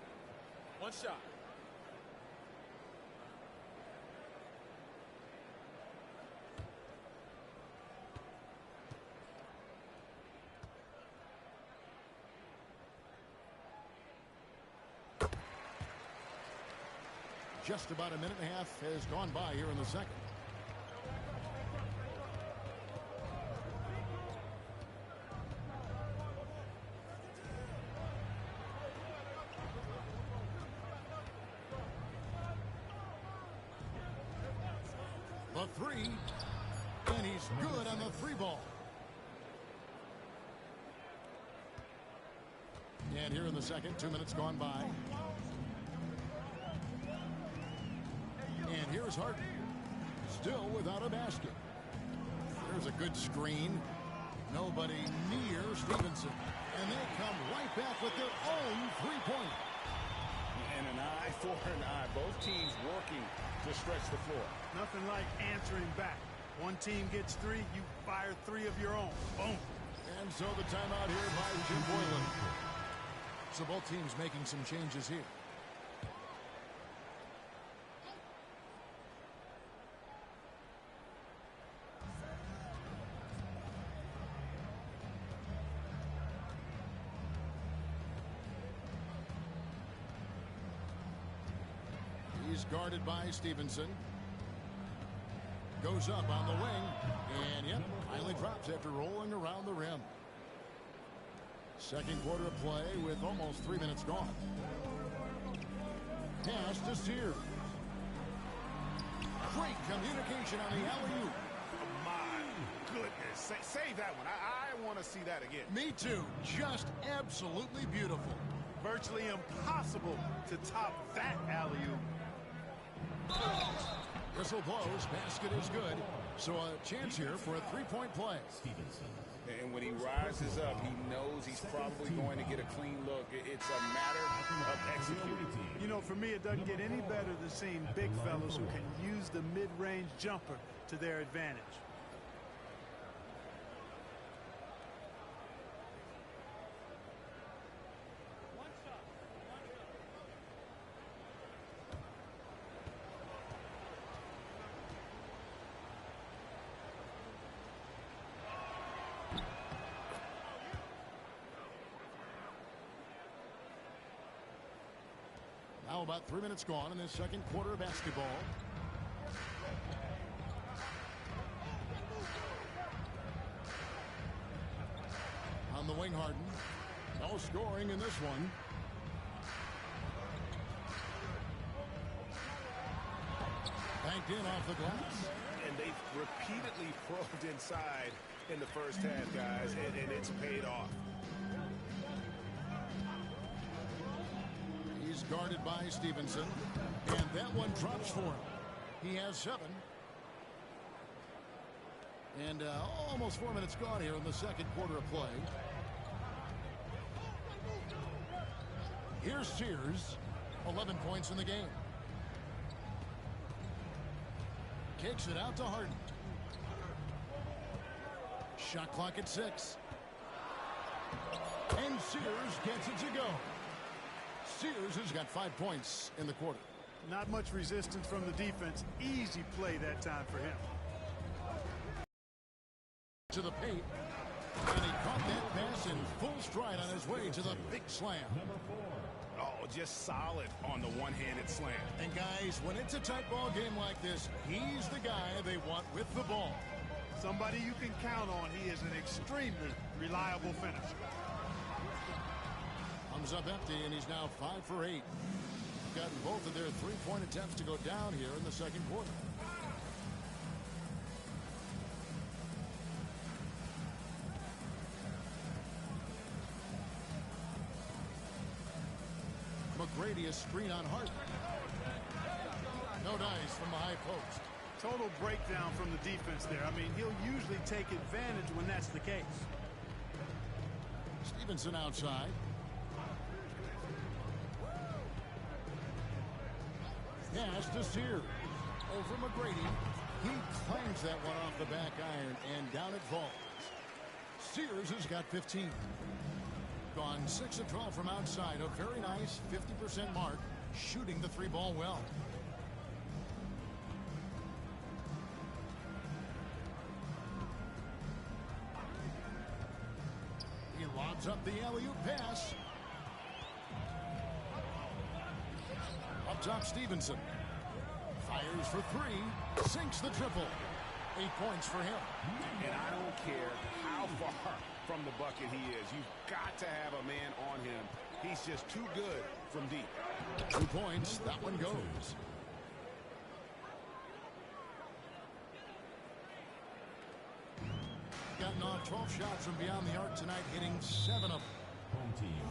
One shot. Just about a minute and a half has gone by here in the second. The three, and he's good on the three ball. And here in the second, 2 minutes gone by. And here's Harden, still without a basket. There's a good screen. Nobody near Stevenson. And they come right back with their own three-pointer. And an eye for an eye. Both teams working to stretch the floor. Nothing like answering back. One team gets three, you fire three of your own. Boom. And so the timeout here by Jim Boylan. So both teams making some changes here. He's guarded by Stevenson. Goes up on the wing. And, yep, finally drops after rolling around the rim. Second quarter of play with almost 3 minutes gone. Pass to Sears. Great communication on the alley-oop. My goodness. Save that one. I want to see that again. Me too. Just absolutely beautiful. Virtually impossible to top that alley-oop. Whistle blows. Basket is good. So a chance here for a three-point play. And when he rises up, he knows he's probably going to get a clean look. It's a matter of executing. You know, for me, it doesn't get any better than seeing big fellas who can use the mid-range jumper to their advantage. Now about 3 minutes gone in this second quarter of basketball. On the wing, Harden. No scoring in this one. Banked in off the glass. And they've repeatedly probed inside in the first half, guys, and it's paid off. He's guarded by Stevenson. And that one drops for him. He has 7. And almost 4 minutes gone here in the second quarter of play. Here's Sears. 11 points in the game. Kicks it out to Harden. Shot clock at 6. And Sears gets it to go. Sears has got 5 points in the quarter. Not much resistance from the defense. Easy play that time for him. To the paint. And he caught that pass in full stride on his way to the big slam. Oh, just solid on the one-handed slam. And guys, when it's a tight ball game like this, he's the guy they want with the ball. Somebody you can count on. He is an extremely reliable finisher. Comes up empty, and he's now 5 for 8. Gotten both of their three-point attempts to go down here in the second quarter. McGrady a screen on Harden. No dice from the high post. Total breakdown from the defense there. I mean, he'll usually take advantage when that's the case. Stevenson outside. Pass to Sears. Over McGrady. He claims that one off the back iron, and down it falls. Sears has got 15. Gone 6 of 12 from outside. A very nice 50% mark shooting the three ball well. He lobs up the alley-oop pass. Up top, Stevenson. Fires for three. Sinks the triple. 8 points for him. And I don't care how far from the bucket he is. You've got to have a man on him. He's just too good from deep. 2 points. That one goes. Gotten off 12 shots from beyond the arc tonight, hitting 7 of them. Home team.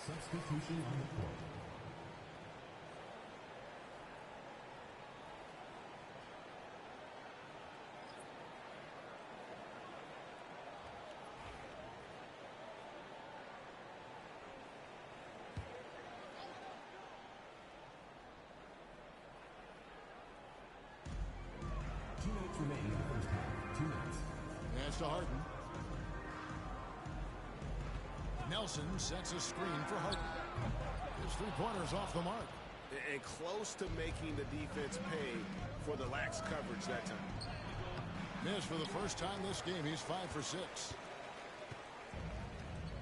Substitution on the court. Two minutes remaining in the first half. 2 minutes. That's to Harden. Nelson sets a screen for Harden. His three-pointer's off the mark. And close to making the defense pay for the lax coverage that time. Missed for the first time this game. He's 5 for 6.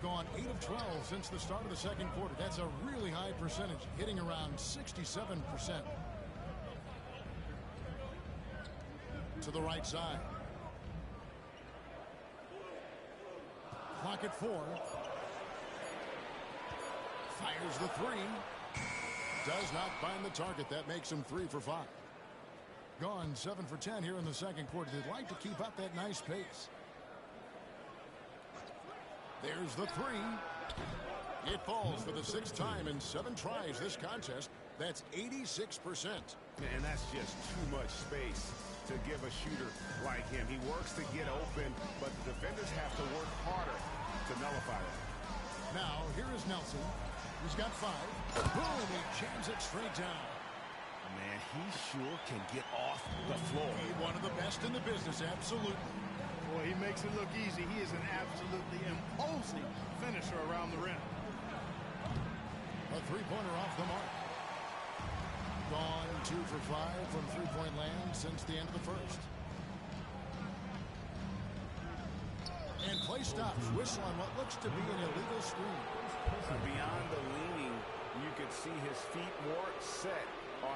Gone 8 of 12 since the start of the second quarter. That's a really high percentage, hitting around 67%. To the right side. Clock at 4. Fires the three. Does not find the target. That makes him 3 for 5. Gone 7 for 10 here in the second quarter. They'd like to keep up that nice pace. There's the three. It falls for the 6th time in 7 tries this contest. That's 86%. And that's just too much space to give a shooter like him. He works to get open, but the defenders have to work harder to nullify that. Now, here is Nelson. He's got 5. Boom! He jams it straight down. Man, he sure can get off the floor. He's one of the best in the business, absolutely. Boy, he makes it look easy. He is an absolutely imposing finisher around the rim. A three-pointer off the mark. Gone 2 for 5 from three-point land since the end of the first. And play stops. Whistle on what looks to be an illegal screen. Beyond the leaning, you could see his feet more set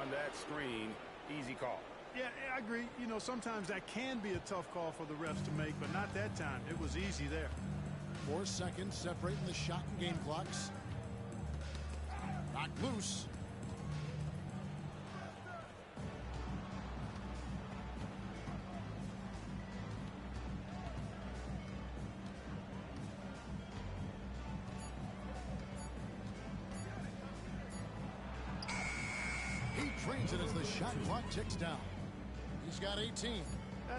on that screen. Easy call. Yeah, I agree. You know, sometimes that can be a tough call for the refs to make, but not that time. It was easy there. 4 seconds separating the shot and game clocks. Knocked loose. He trains it as the shot clock ticks down. He's got 18.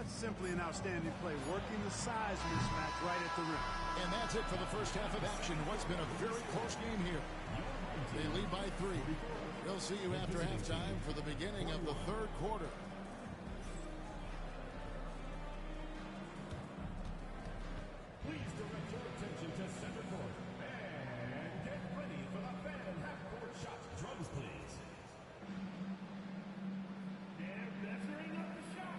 That's simply an outstanding play, working the size mismatch right at the rim. And that's it for the first half of action. What's been a very close game here. They lead by 3. We'll see you after halftime for the beginning of the third quarter. Please direct your attention to center court. And get ready for the fan half-court shots. Drums, please. And measuring up the shot.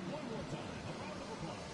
One more time. A round of applause.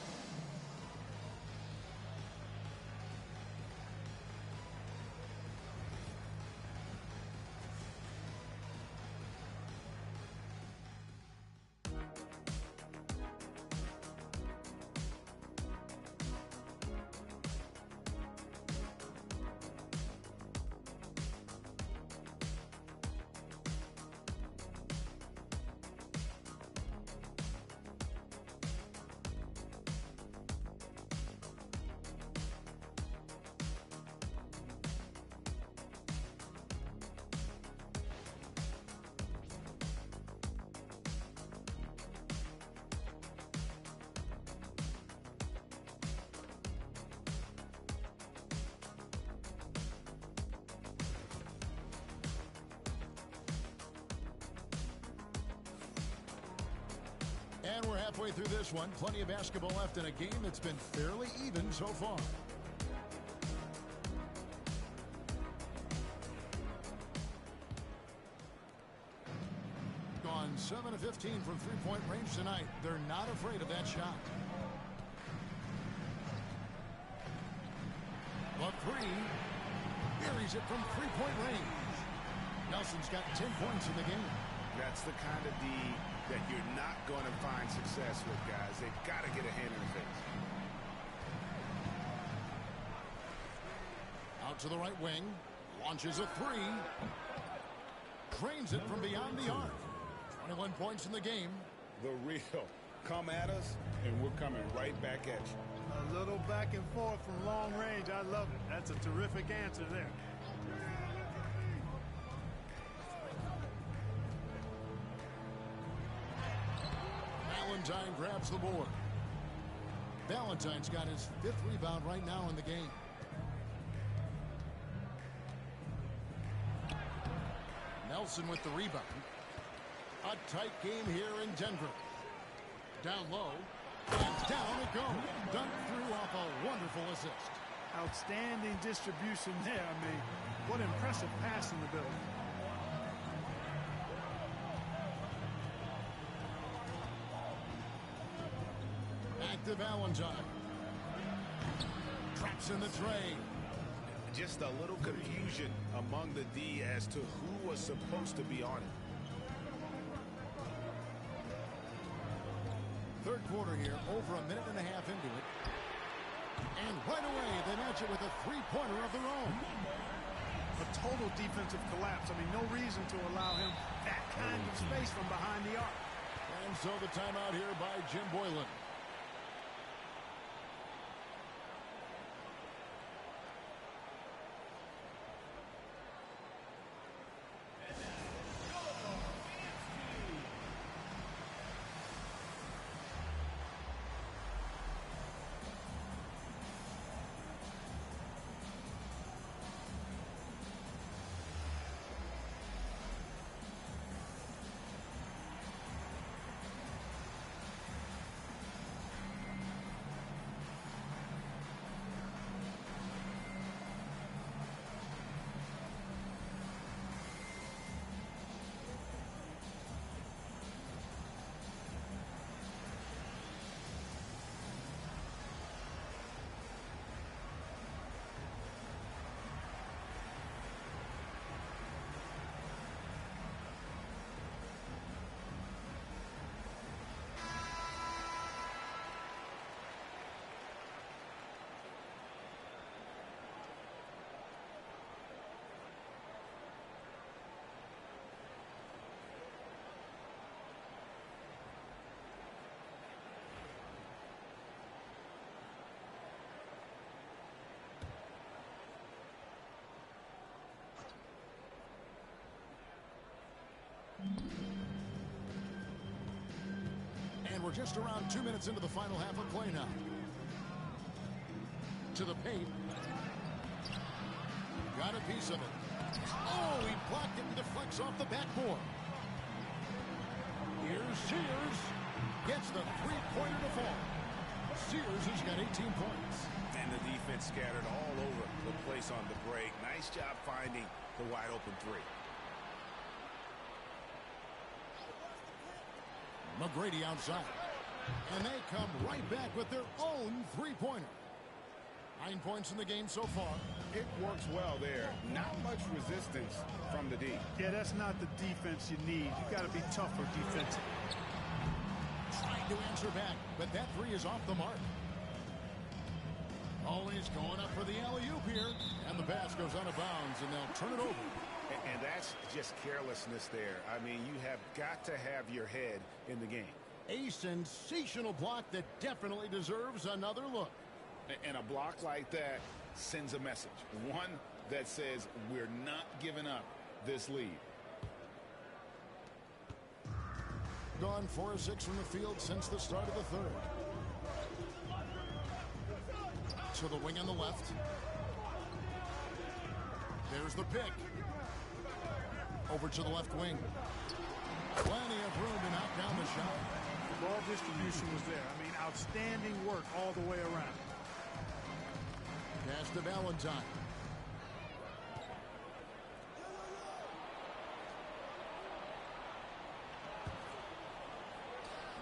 And we're halfway through this one. Plenty of basketball left in a game that's been fairly even so far. Gone 7 of 15 from three-point range tonight. They're not afraid of that shot. The 3. Buries it from three-point range. Nelson's got 10 points in the game. That's the kind of D that you're not going to find success with, guys. They've got to get a hand in the face. Out to the right wing. Launches a 3. Trains it from beyond the arc. 21 points in the game. The real. Come at us, and we're coming right back at you. A little back and forth from long range. I love it. That's a terrific answer there. Valentine grabs the board. Valentine's got his 5th rebound right now in the game. Nelson with the rebound. A tight game here in Denver. Down low. And down it goes. Dunked through off a wonderful assist. Outstanding distribution there. I mean, what impressive pass in the building. Back to Valentine. Traps in the tray. Just a little confusion among the D as to who was supposed to be on it. Third quarter here, over a minute and a half into it. And right away, they match it with a three-pointer of their own. A total defensive collapse. I mean, no reason to allow him that kind of space from behind the arc. And so the timeout here by Jim Boylan. we're just around 2 minutes into the final half of play now. To the paint. Got a piece of it. Oh, he blocked it and deflects off the backboard. Here's Sears. Gets the three-pointer to fall. Sears has got 18 points. And the defense scattered all over the place on the break. Nice job finding the wide-open three. McGrady outside. And they come right back with their own three-pointer. 9 points in the game so far. It works well there. Not much resistance from the D. Yeah, that's not the defense you need. You got to be tougher defensively. Trying to answer back, but that three is off the mark. Always going up for the alley-oop here. And the pass goes out of bounds, and they'll turn it over. And that's just carelessness there. I mean, you have got to have your head in the game. A sensational block that definitely deserves another look. And a block like that sends a message. One that says we're not giving up this lead. Gone 4 of 6 from the field since the start of the third. To the wing on the left. There's the pick. Over to the left wing. Plenty of room to knock down the shot. The ball distribution was there. I mean, outstanding work all the way around. Pass to Valentine.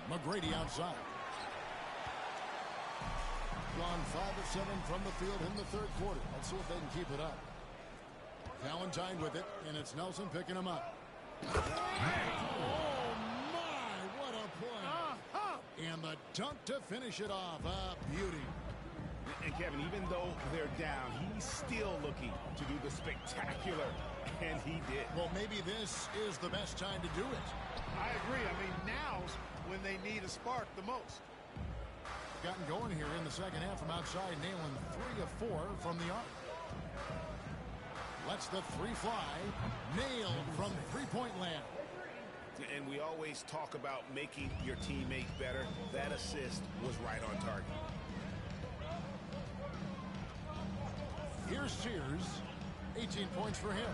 McGrady outside. Gone 5 of 7 from the field in the third quarter. Let's see if they can keep it up. Valentine with it, and it's Nelson picking him up. Oh, my, what a play. And the dunk to finish it off. A beauty. And Kevin, even though they're down, he's still looking to do the spectacular, and he did. Well, maybe this is the best time to do it. I agree. I mean, now's when they need a spark the most. Gotten going here in the second half from outside, nailing 3 of 4 from the arc. Lets the three fly. Nailed from three-point land. And we always talk about making your teammates better. That assist was right on target. Here's Sears. 18 points for him.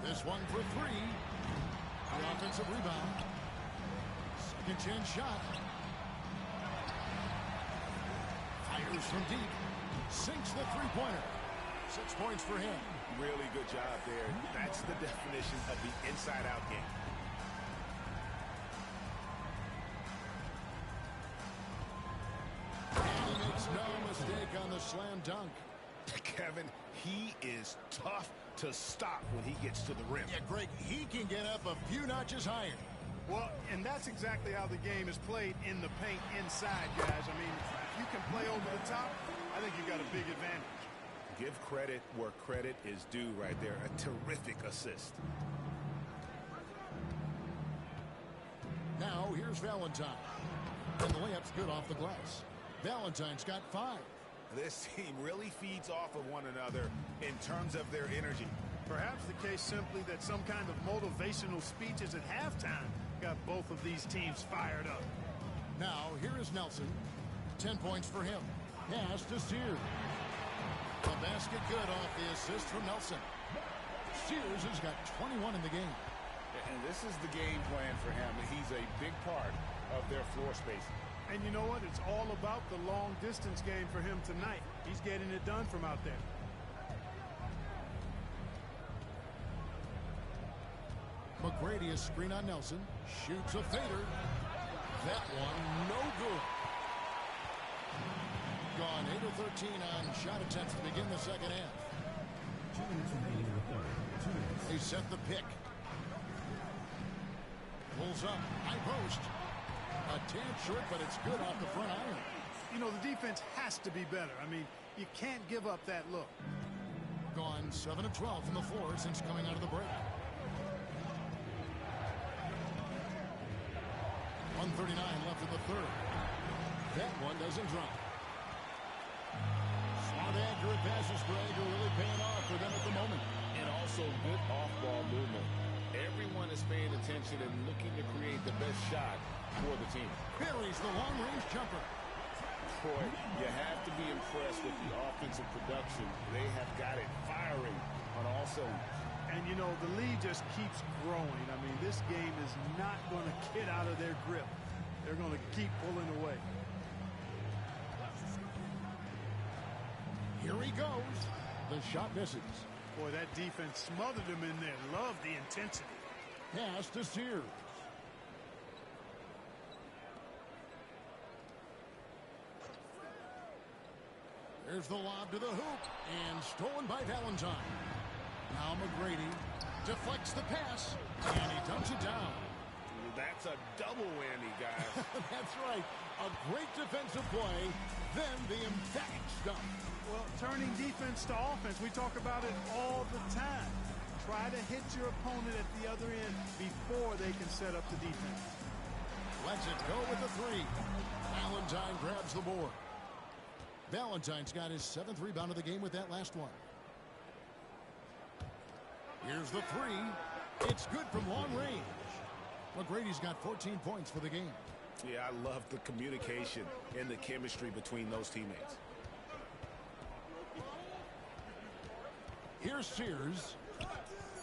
This one for 3. The offensive rebound. Second chance shot. Fires from deep. Sinks the three-pointer. 6 points for him. Really good job there. That's the definition of the inside-out game. And he makes no mistake on the slam dunk. Kevin, he is tough to stop when he gets to the rim. Yeah, Greg, he can get up a few notches higher. Well, and that's exactly how the game is played in the paint inside, guys. I mean, if you can play over the top, I think you got a big advantage. Give credit where credit is due right there. A terrific assist. Now, here's Valentine. And the layup's good off the glass. Valentine's got 5. This team really feeds off of one another in terms of their energy. Perhaps the case simply that some kind of motivational speeches at halftime got both of these teams fired up. Now, here is Nelson. 10 points for him. Pass to Sears. The basket good off the assist from Nelson. Sears has got 21 in the game. And this is the game plan for him. He's a big part of their floor spacing. And you know what? It's all about the long-distance game for him tonight. He's getting it done from out there. McGrady is screen on Nelson. Shoots a fader. That one no good. Gone 8 of 13 on shot attempts to begin the second half. 2 minutes remaining in the third. 2 minutes. They set the pick. Pulls up. High post. A tad short, but it's good off the front iron. You know, the defense has to be better. I mean, you can't give up that look. Gone 7 of 12 from the floor since coming out of the break. 1:39 left in the third. That one doesn't drop. Smart, accurate passes, Greg, are really paying off for them at the moment. And also good off-ball movement. Everyone is paying attention and looking to create make the best shot for the team. Buries the long-range jumper. Boy, you have to be impressed with the offensive production. They have got it firing on all cylinders. And, you know, the lead just keeps growing. I mean, this game is not going to get out of their grip. They're going to keep pulling away. Here he goes. The shot misses. Boy, that defense smothered him in there. Love the intensity. Pass to Sears. There's the lob to the hoop, and stolen by Valentine. Now McGrady deflects the pass, and he dumps it down. That's a double whammy, guys. That's right. A great defensive play, then the emphatic stop. Well, turning defense to offense, we talk about it all the time. Try to hit your opponent at the other end before they can set up the defense. Lets it go with the three. Valentine grabs the board. Valentine's got his 7th rebound of the game with that last one. Here's the three. It's good from long range. McGrady's got 14 points for the game. Yeah, I love the communication and the chemistry between those teammates. Here's Sears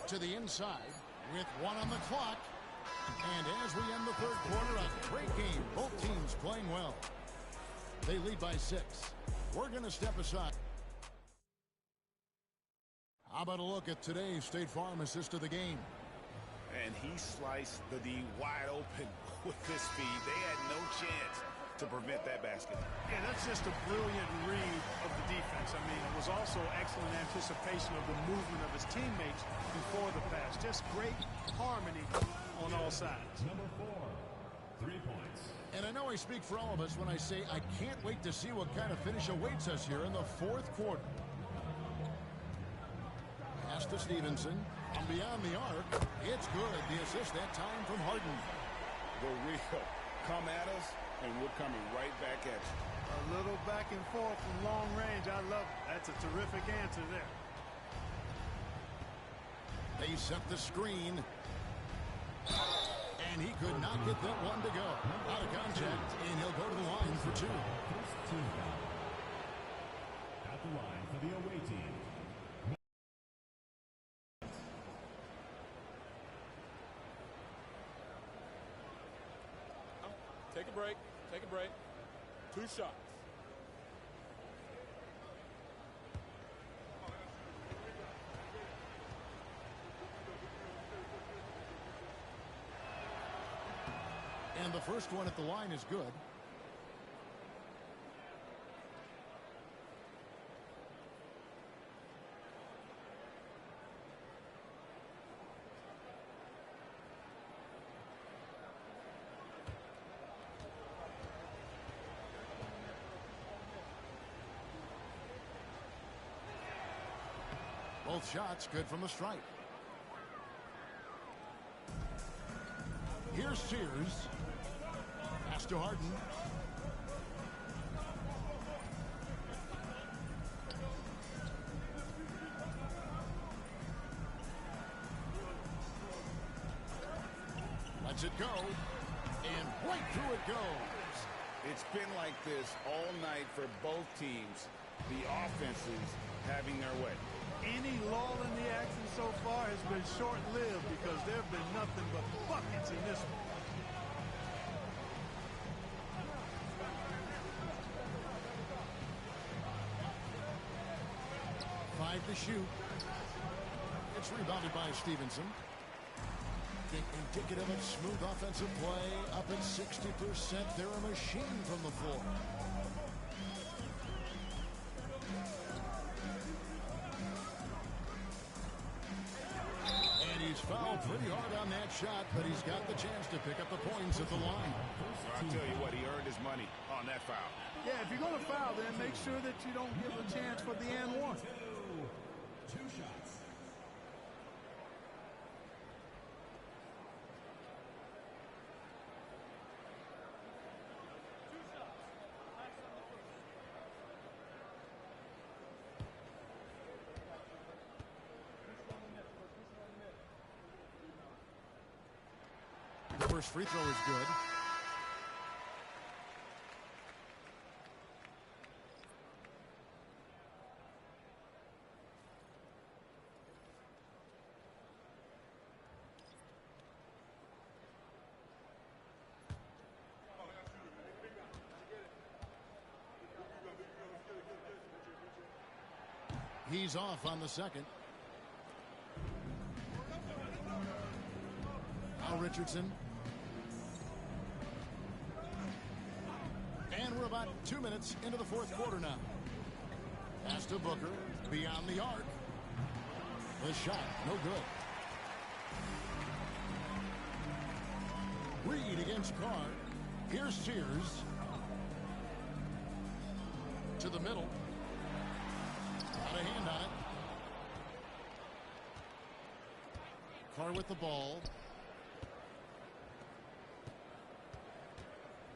to the inside with 1 on the clock. And as we end the 3rd quarter, a great game. Both teams playing well. They lead by 6. We're going to step aside. How about a look at today's State Farm assist of the game? And he sliced the D wide open with his speed. They had no chance to prevent that basket. Yeah, that's just a brilliant read of the defense. I mean, it was also excellent anticipation of the movement of his teammates before the pass. Just great harmony on all sides. Number 4, 3 points. And I know I speak for all of us when I say I can't wait to see what kind of finish awaits us here in the 4th quarter. Pass to Stevenson. From beyond the arc, it's good. The assist that time from Harden. The real come at us, and we're coming right back at you. A little back and forth from long range. I love it. That's a terrific answer there. They set the screen. And he could not get that one to go. Out of contact, and he'll go to the line for 2. First team foul. At the line for the away team. Take a break. Take a break. 2 shots. And the first one at the line is good. Both shots good from the stripe. Here's Sears. Pass to Harden. Lets it go. And right through it goes. It's been like this all night for both teams. The offenses having their way. Any lull in the action so far has been short-lived because there have been nothing but buckets in this one. Five to shoot. It's rebounded by Stevenson. Indicative of smooth offensive play. Up at 60%. They're a machine from the floor. And he's fouled pretty hard on that shot, but he's got the chance to pick up the points at the line. I'll tell you what, he earned his money on that foul. Yeah, if you're going to foul, then make sure that you don't give a chance for the and one. 2 shots. Number first free throw is good. He's off on the second. Now Richardson. And we're about 2 minutes into the fourth quarter now. Pass to Booker. Beyond the arc. The shot, no good. Reed against Carr. Here's Sears. To the middle. Got a hand on it. Carr with the ball.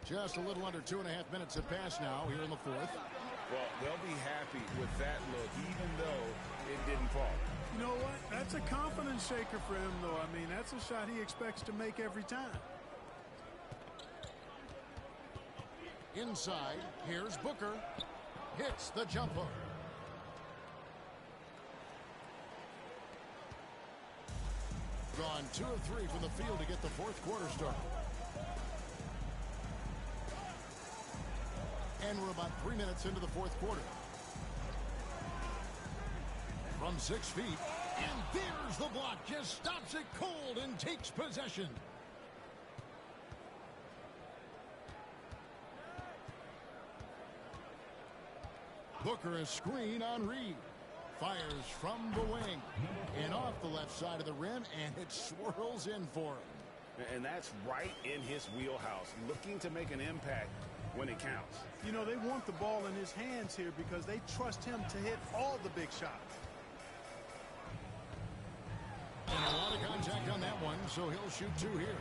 Just a little under 2.5 minutes have passed now here in the fourth. Well, they'll be happy with that look, even though it didn't fall. You know what? That's a confidence shaker for him, though. I mean, that's a shot he expects to make every time. Inside, here's Booker. Hits the jumper. Gone 2 of 3 from the field to get the fourth quarter started. And we're about 3 minutes into the fourth quarter. From 6 feet. And there's the block. Just stops it cold and takes possession. Booker a screen on Reed. Fires from the wing. And off the left side of the rim. And it swirls in for him. And that's right in his wheelhouse. Looking to make an impact when it counts. You know, they want the ball in his hands here because they trust him to hit all the big shots. And a lot of contact on that one, so he'll shoot 2 here.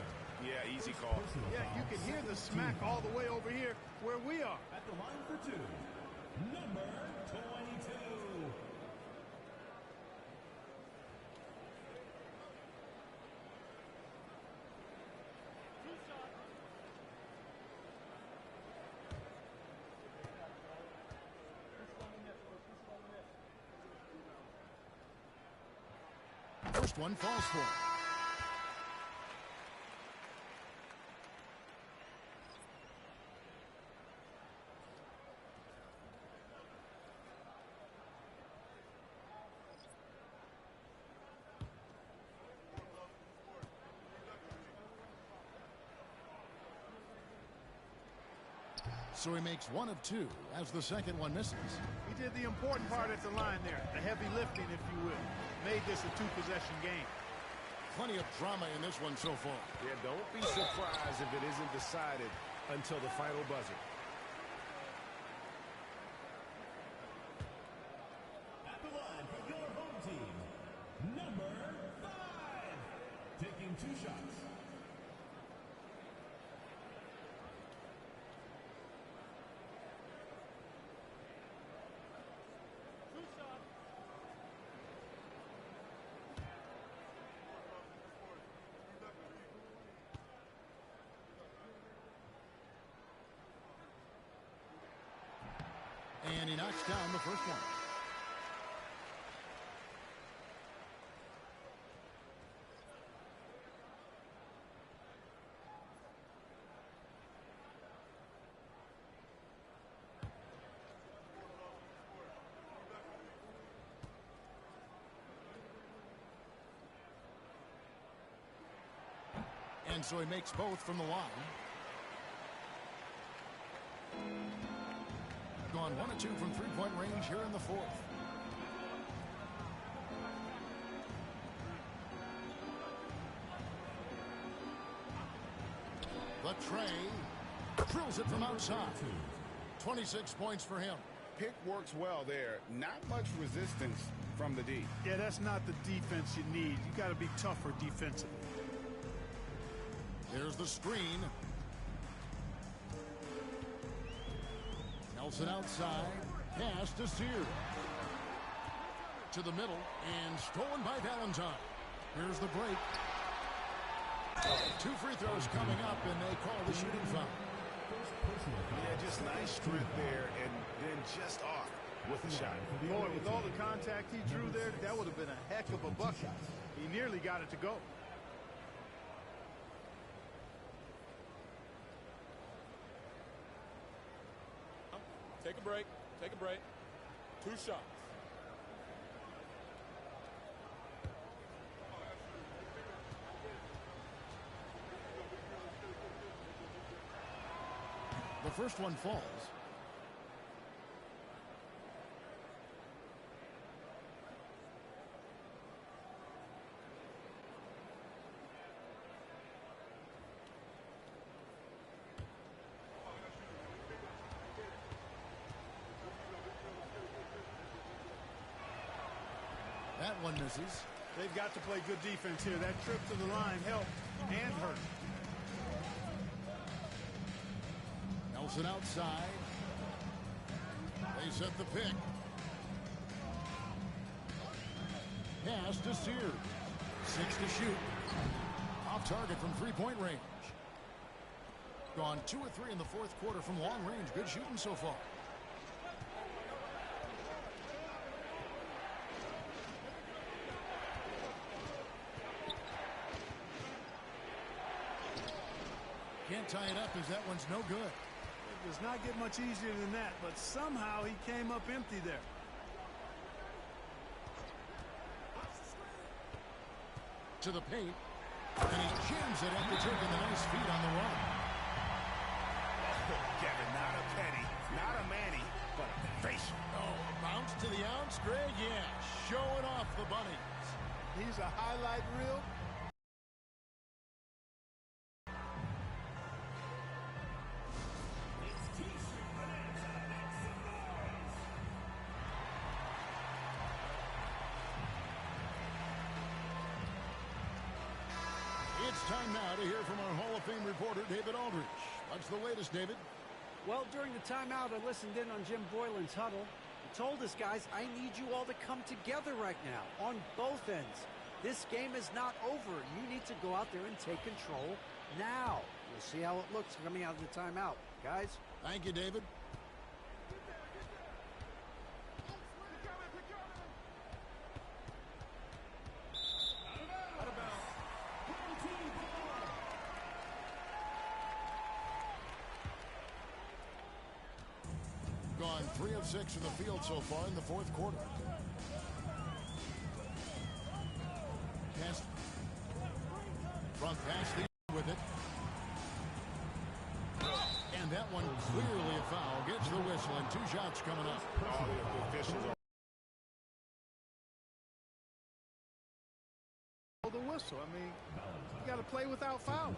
Yeah, easy call. Yeah, you can hear the smack all the way over here where we are. At the line for 2, number 22. First one falls for him. So he makes 1 of 2 as the second one misses. He did the important part at the line there, the heavy lifting, if you will. Made this a 2-possession game. Plenty of drama in this one so far. Yeah, don't be surprised if it isn't decided until the final buzzer. At the line for your home team, number 5. Taking 2 shots. And he knocks down the first one. And so he makes both from the line. Gone 1 of 2 from three-point range here in the fourth. The tray drills it from outside. 26 points for him. Pick works well there. Not much resistance from the D. Yeah, that's not the defense you need. You got to be tougher defensively. There's the screen. Nelson outside. Pass to Sears. To the middle. And stolen by Valentine. Here's the break. Two free throws coming up, and they call the shooting foul. Yeah, just nice strength there, and then just off with the shot. Boy, with all the contact he drew there, that would have been a heck of a bucket. He nearly got it to go. Take a break. Take a break. 2 shots. The first one falls. That one misses. They've got to play good defense here. That trip to the line helped and hurt. Nelson outside. They set the pick. Pass to Sears. 6 to shoot. Off target from three-point range. Gone 2 or 3 in the fourth quarter from long range. Good shooting so far. Can't tie it up as that one's no good. It does not get much easier than that, but somehow he came up empty there. To the paint, and he jams it after taking the nice feed on the run. Kevin, not a penny, not a Manny, but a facial. Oh, bounce to the ounce, Greg, yeah, showing off the bunnies. He's a highlight reel. It's time now to hear from our Hall of Fame reporter, David Aldridge. What's the latest, David? Well, during the timeout, I listened in on Jim Boylan's huddle. He told us, guys, I need you all to come together right now on both ends. This game is not over. You need to go out there and take control now. We'll see how it looks coming out of the timeout. Guys? Thank you, David. Gone 3 of 6 in the field so far in the fourth quarter. Pass. Front pass with it. And that one clearly a foul. Gets the whistle and 2 shots coming up. All the officials are. The whistle. I mean, you got to play without foul.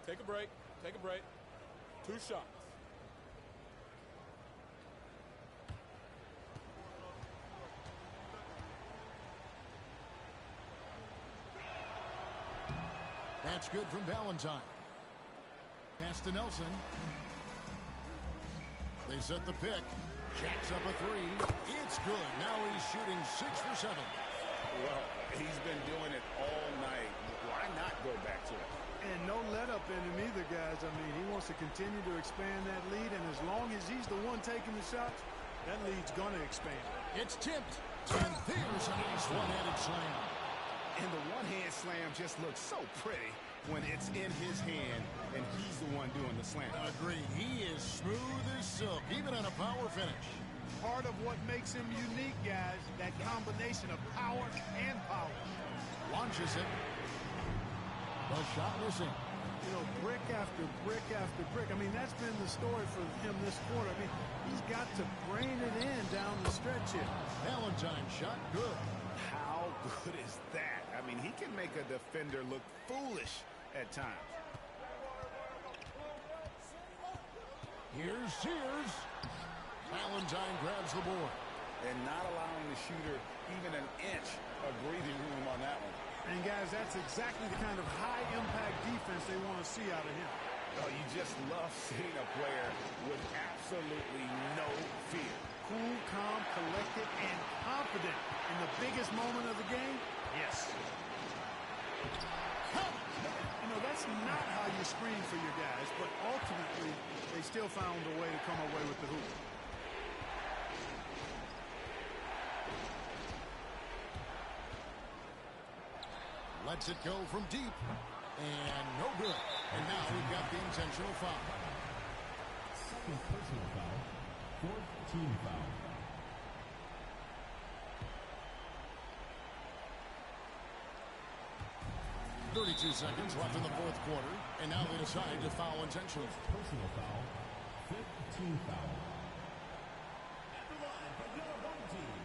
Take a break. Take a break. 2 shots. That's good from Valentine. Pass to Nelson. They set the pick. Jacks up a 3. It's good. Now he's shooting 6 for 7. Well, he's been doing it all night. Why not go back to it? And no let up in him either, guys. I mean, he wants to continue to expand that lead, and as long as he's the one taking the shots, that lead's going to expand. It's tipped. And there's a nice one-handed slam. And the one-hand slam just looks so pretty when it's in his hand, and he's the one doing the slam. Agreed. He is smooth as silk, even on a power finish. Part of what makes him unique, guys, that combination of power and power. Launches it. The shot missing. You know, brick after brick after brick. I mean, that's been the story for him this quarter. I mean, he's got to brain it in down the stretch here. Valentine shot good. How good is that? I mean, he can make a defender look foolish at times. Here's Sears. Valentine grabs the board. And not allowing the shooter even an inch of breathing room on that one. And, guys, that's exactly the kind of high-impact defense they want to see out of him. Oh, you just love seeing a player with absolutely no fear. Cool, calm, collected, and confident in the biggest moment of the game. Yes. You know, that's not how you screen for your guys, but ultimately they still found a way to come away with the hoop. Lets it go from deep. And no good. And now we've got the intentional foul. Second personal foul. Fourth team foul. .32 seconds left in the fourth quarter. And now they decide to foul intentionally. Personal foul. Fifth team foul. At the line for your home team.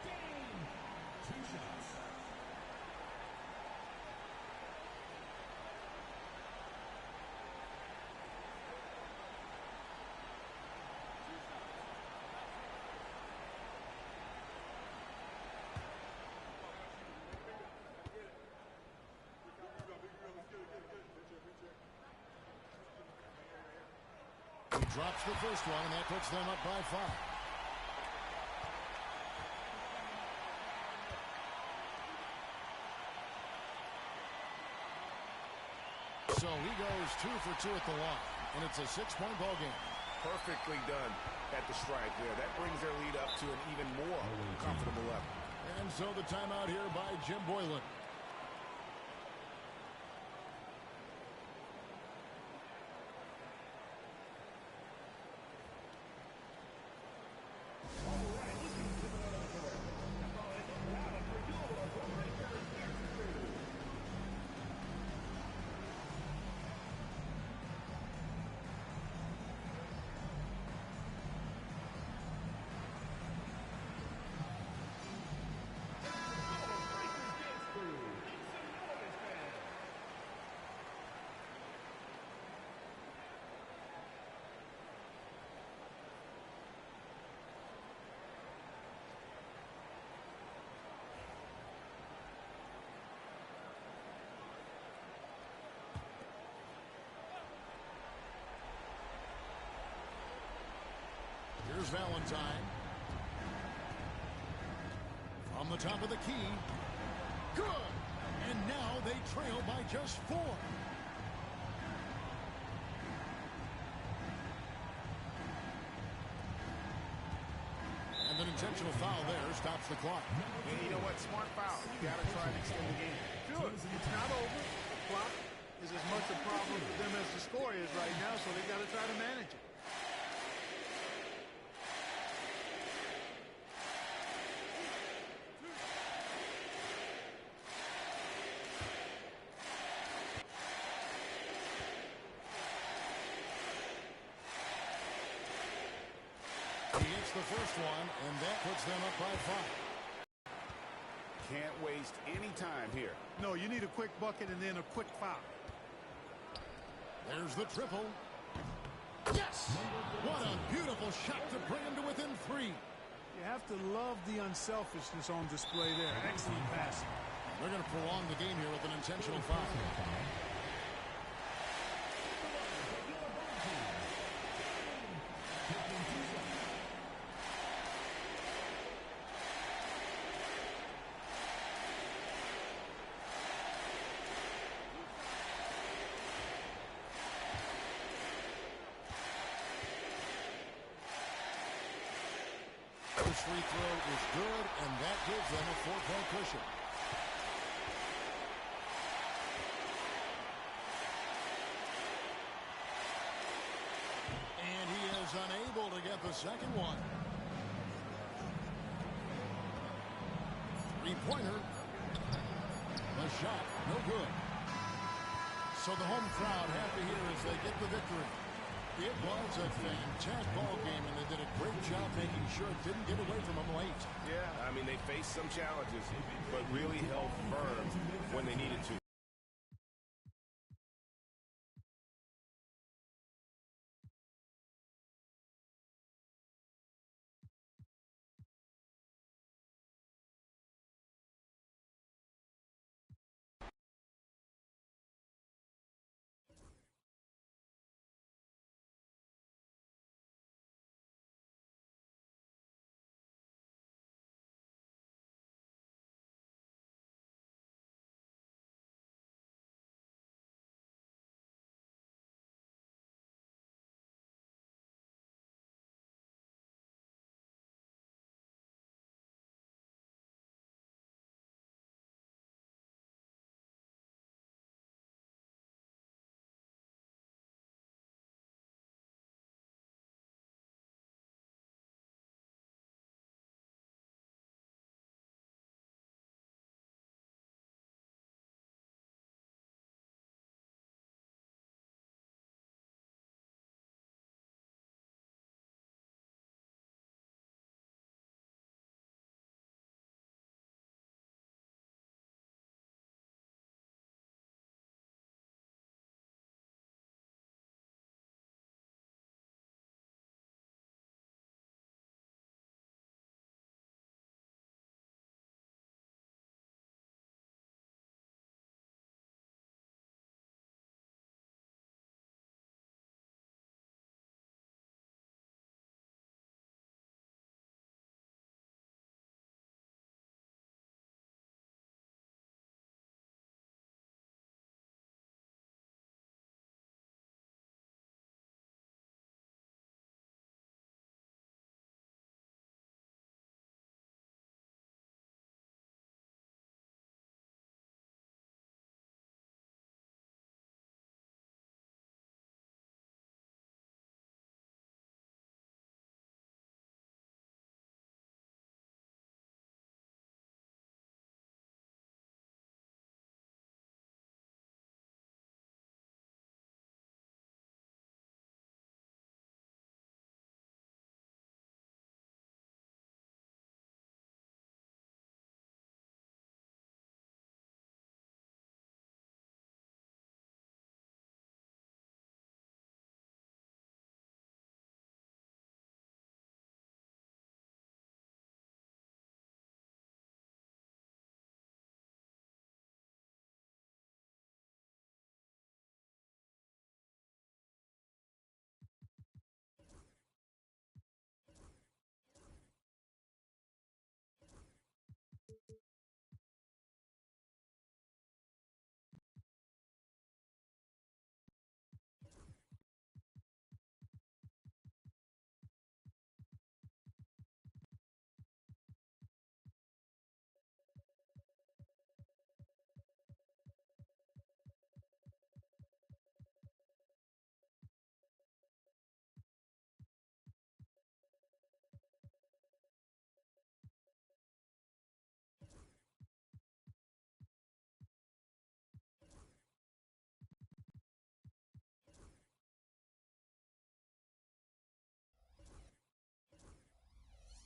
Game. 2 shots. He drops the first one, and that puts them up by 5. So he goes 2 for 2 at the line, and it's a 6-point ball game. Perfectly done at the stripe there. That brings their lead up to an even more comfortable level. And so the timeout here by Jim Boylan. Here's Valentine. From the top of the key. Good! And now they trail by just 4. And an intentional foul there stops the clock. And you know what? Smart foul. You got to try and extend the game. Good. It's not over. The clock is as much a problem for them as the score is right now, so they got to try to manage it. He hits the first one, and that puts them up by 5. Can't waste any time here. No, you need a quick bucket and then a quick foul. There's the triple. Yes! What a beautiful shot to bring him to within 3. You have to love the unselfishness on display there. Excellent passing. They're going to prolong the game here with an intentional foul. First free throw is good, and that gives them a 4-point cushion. And he is unable to get the second one. 3-pointer. The shot, no good. So the home crowd happy here as they get the victory. It was a fantastic ball game, and they did a great job making sure it didn't get away from them late. Yeah, I mean, they faced some challenges, but really held firm when they needed to.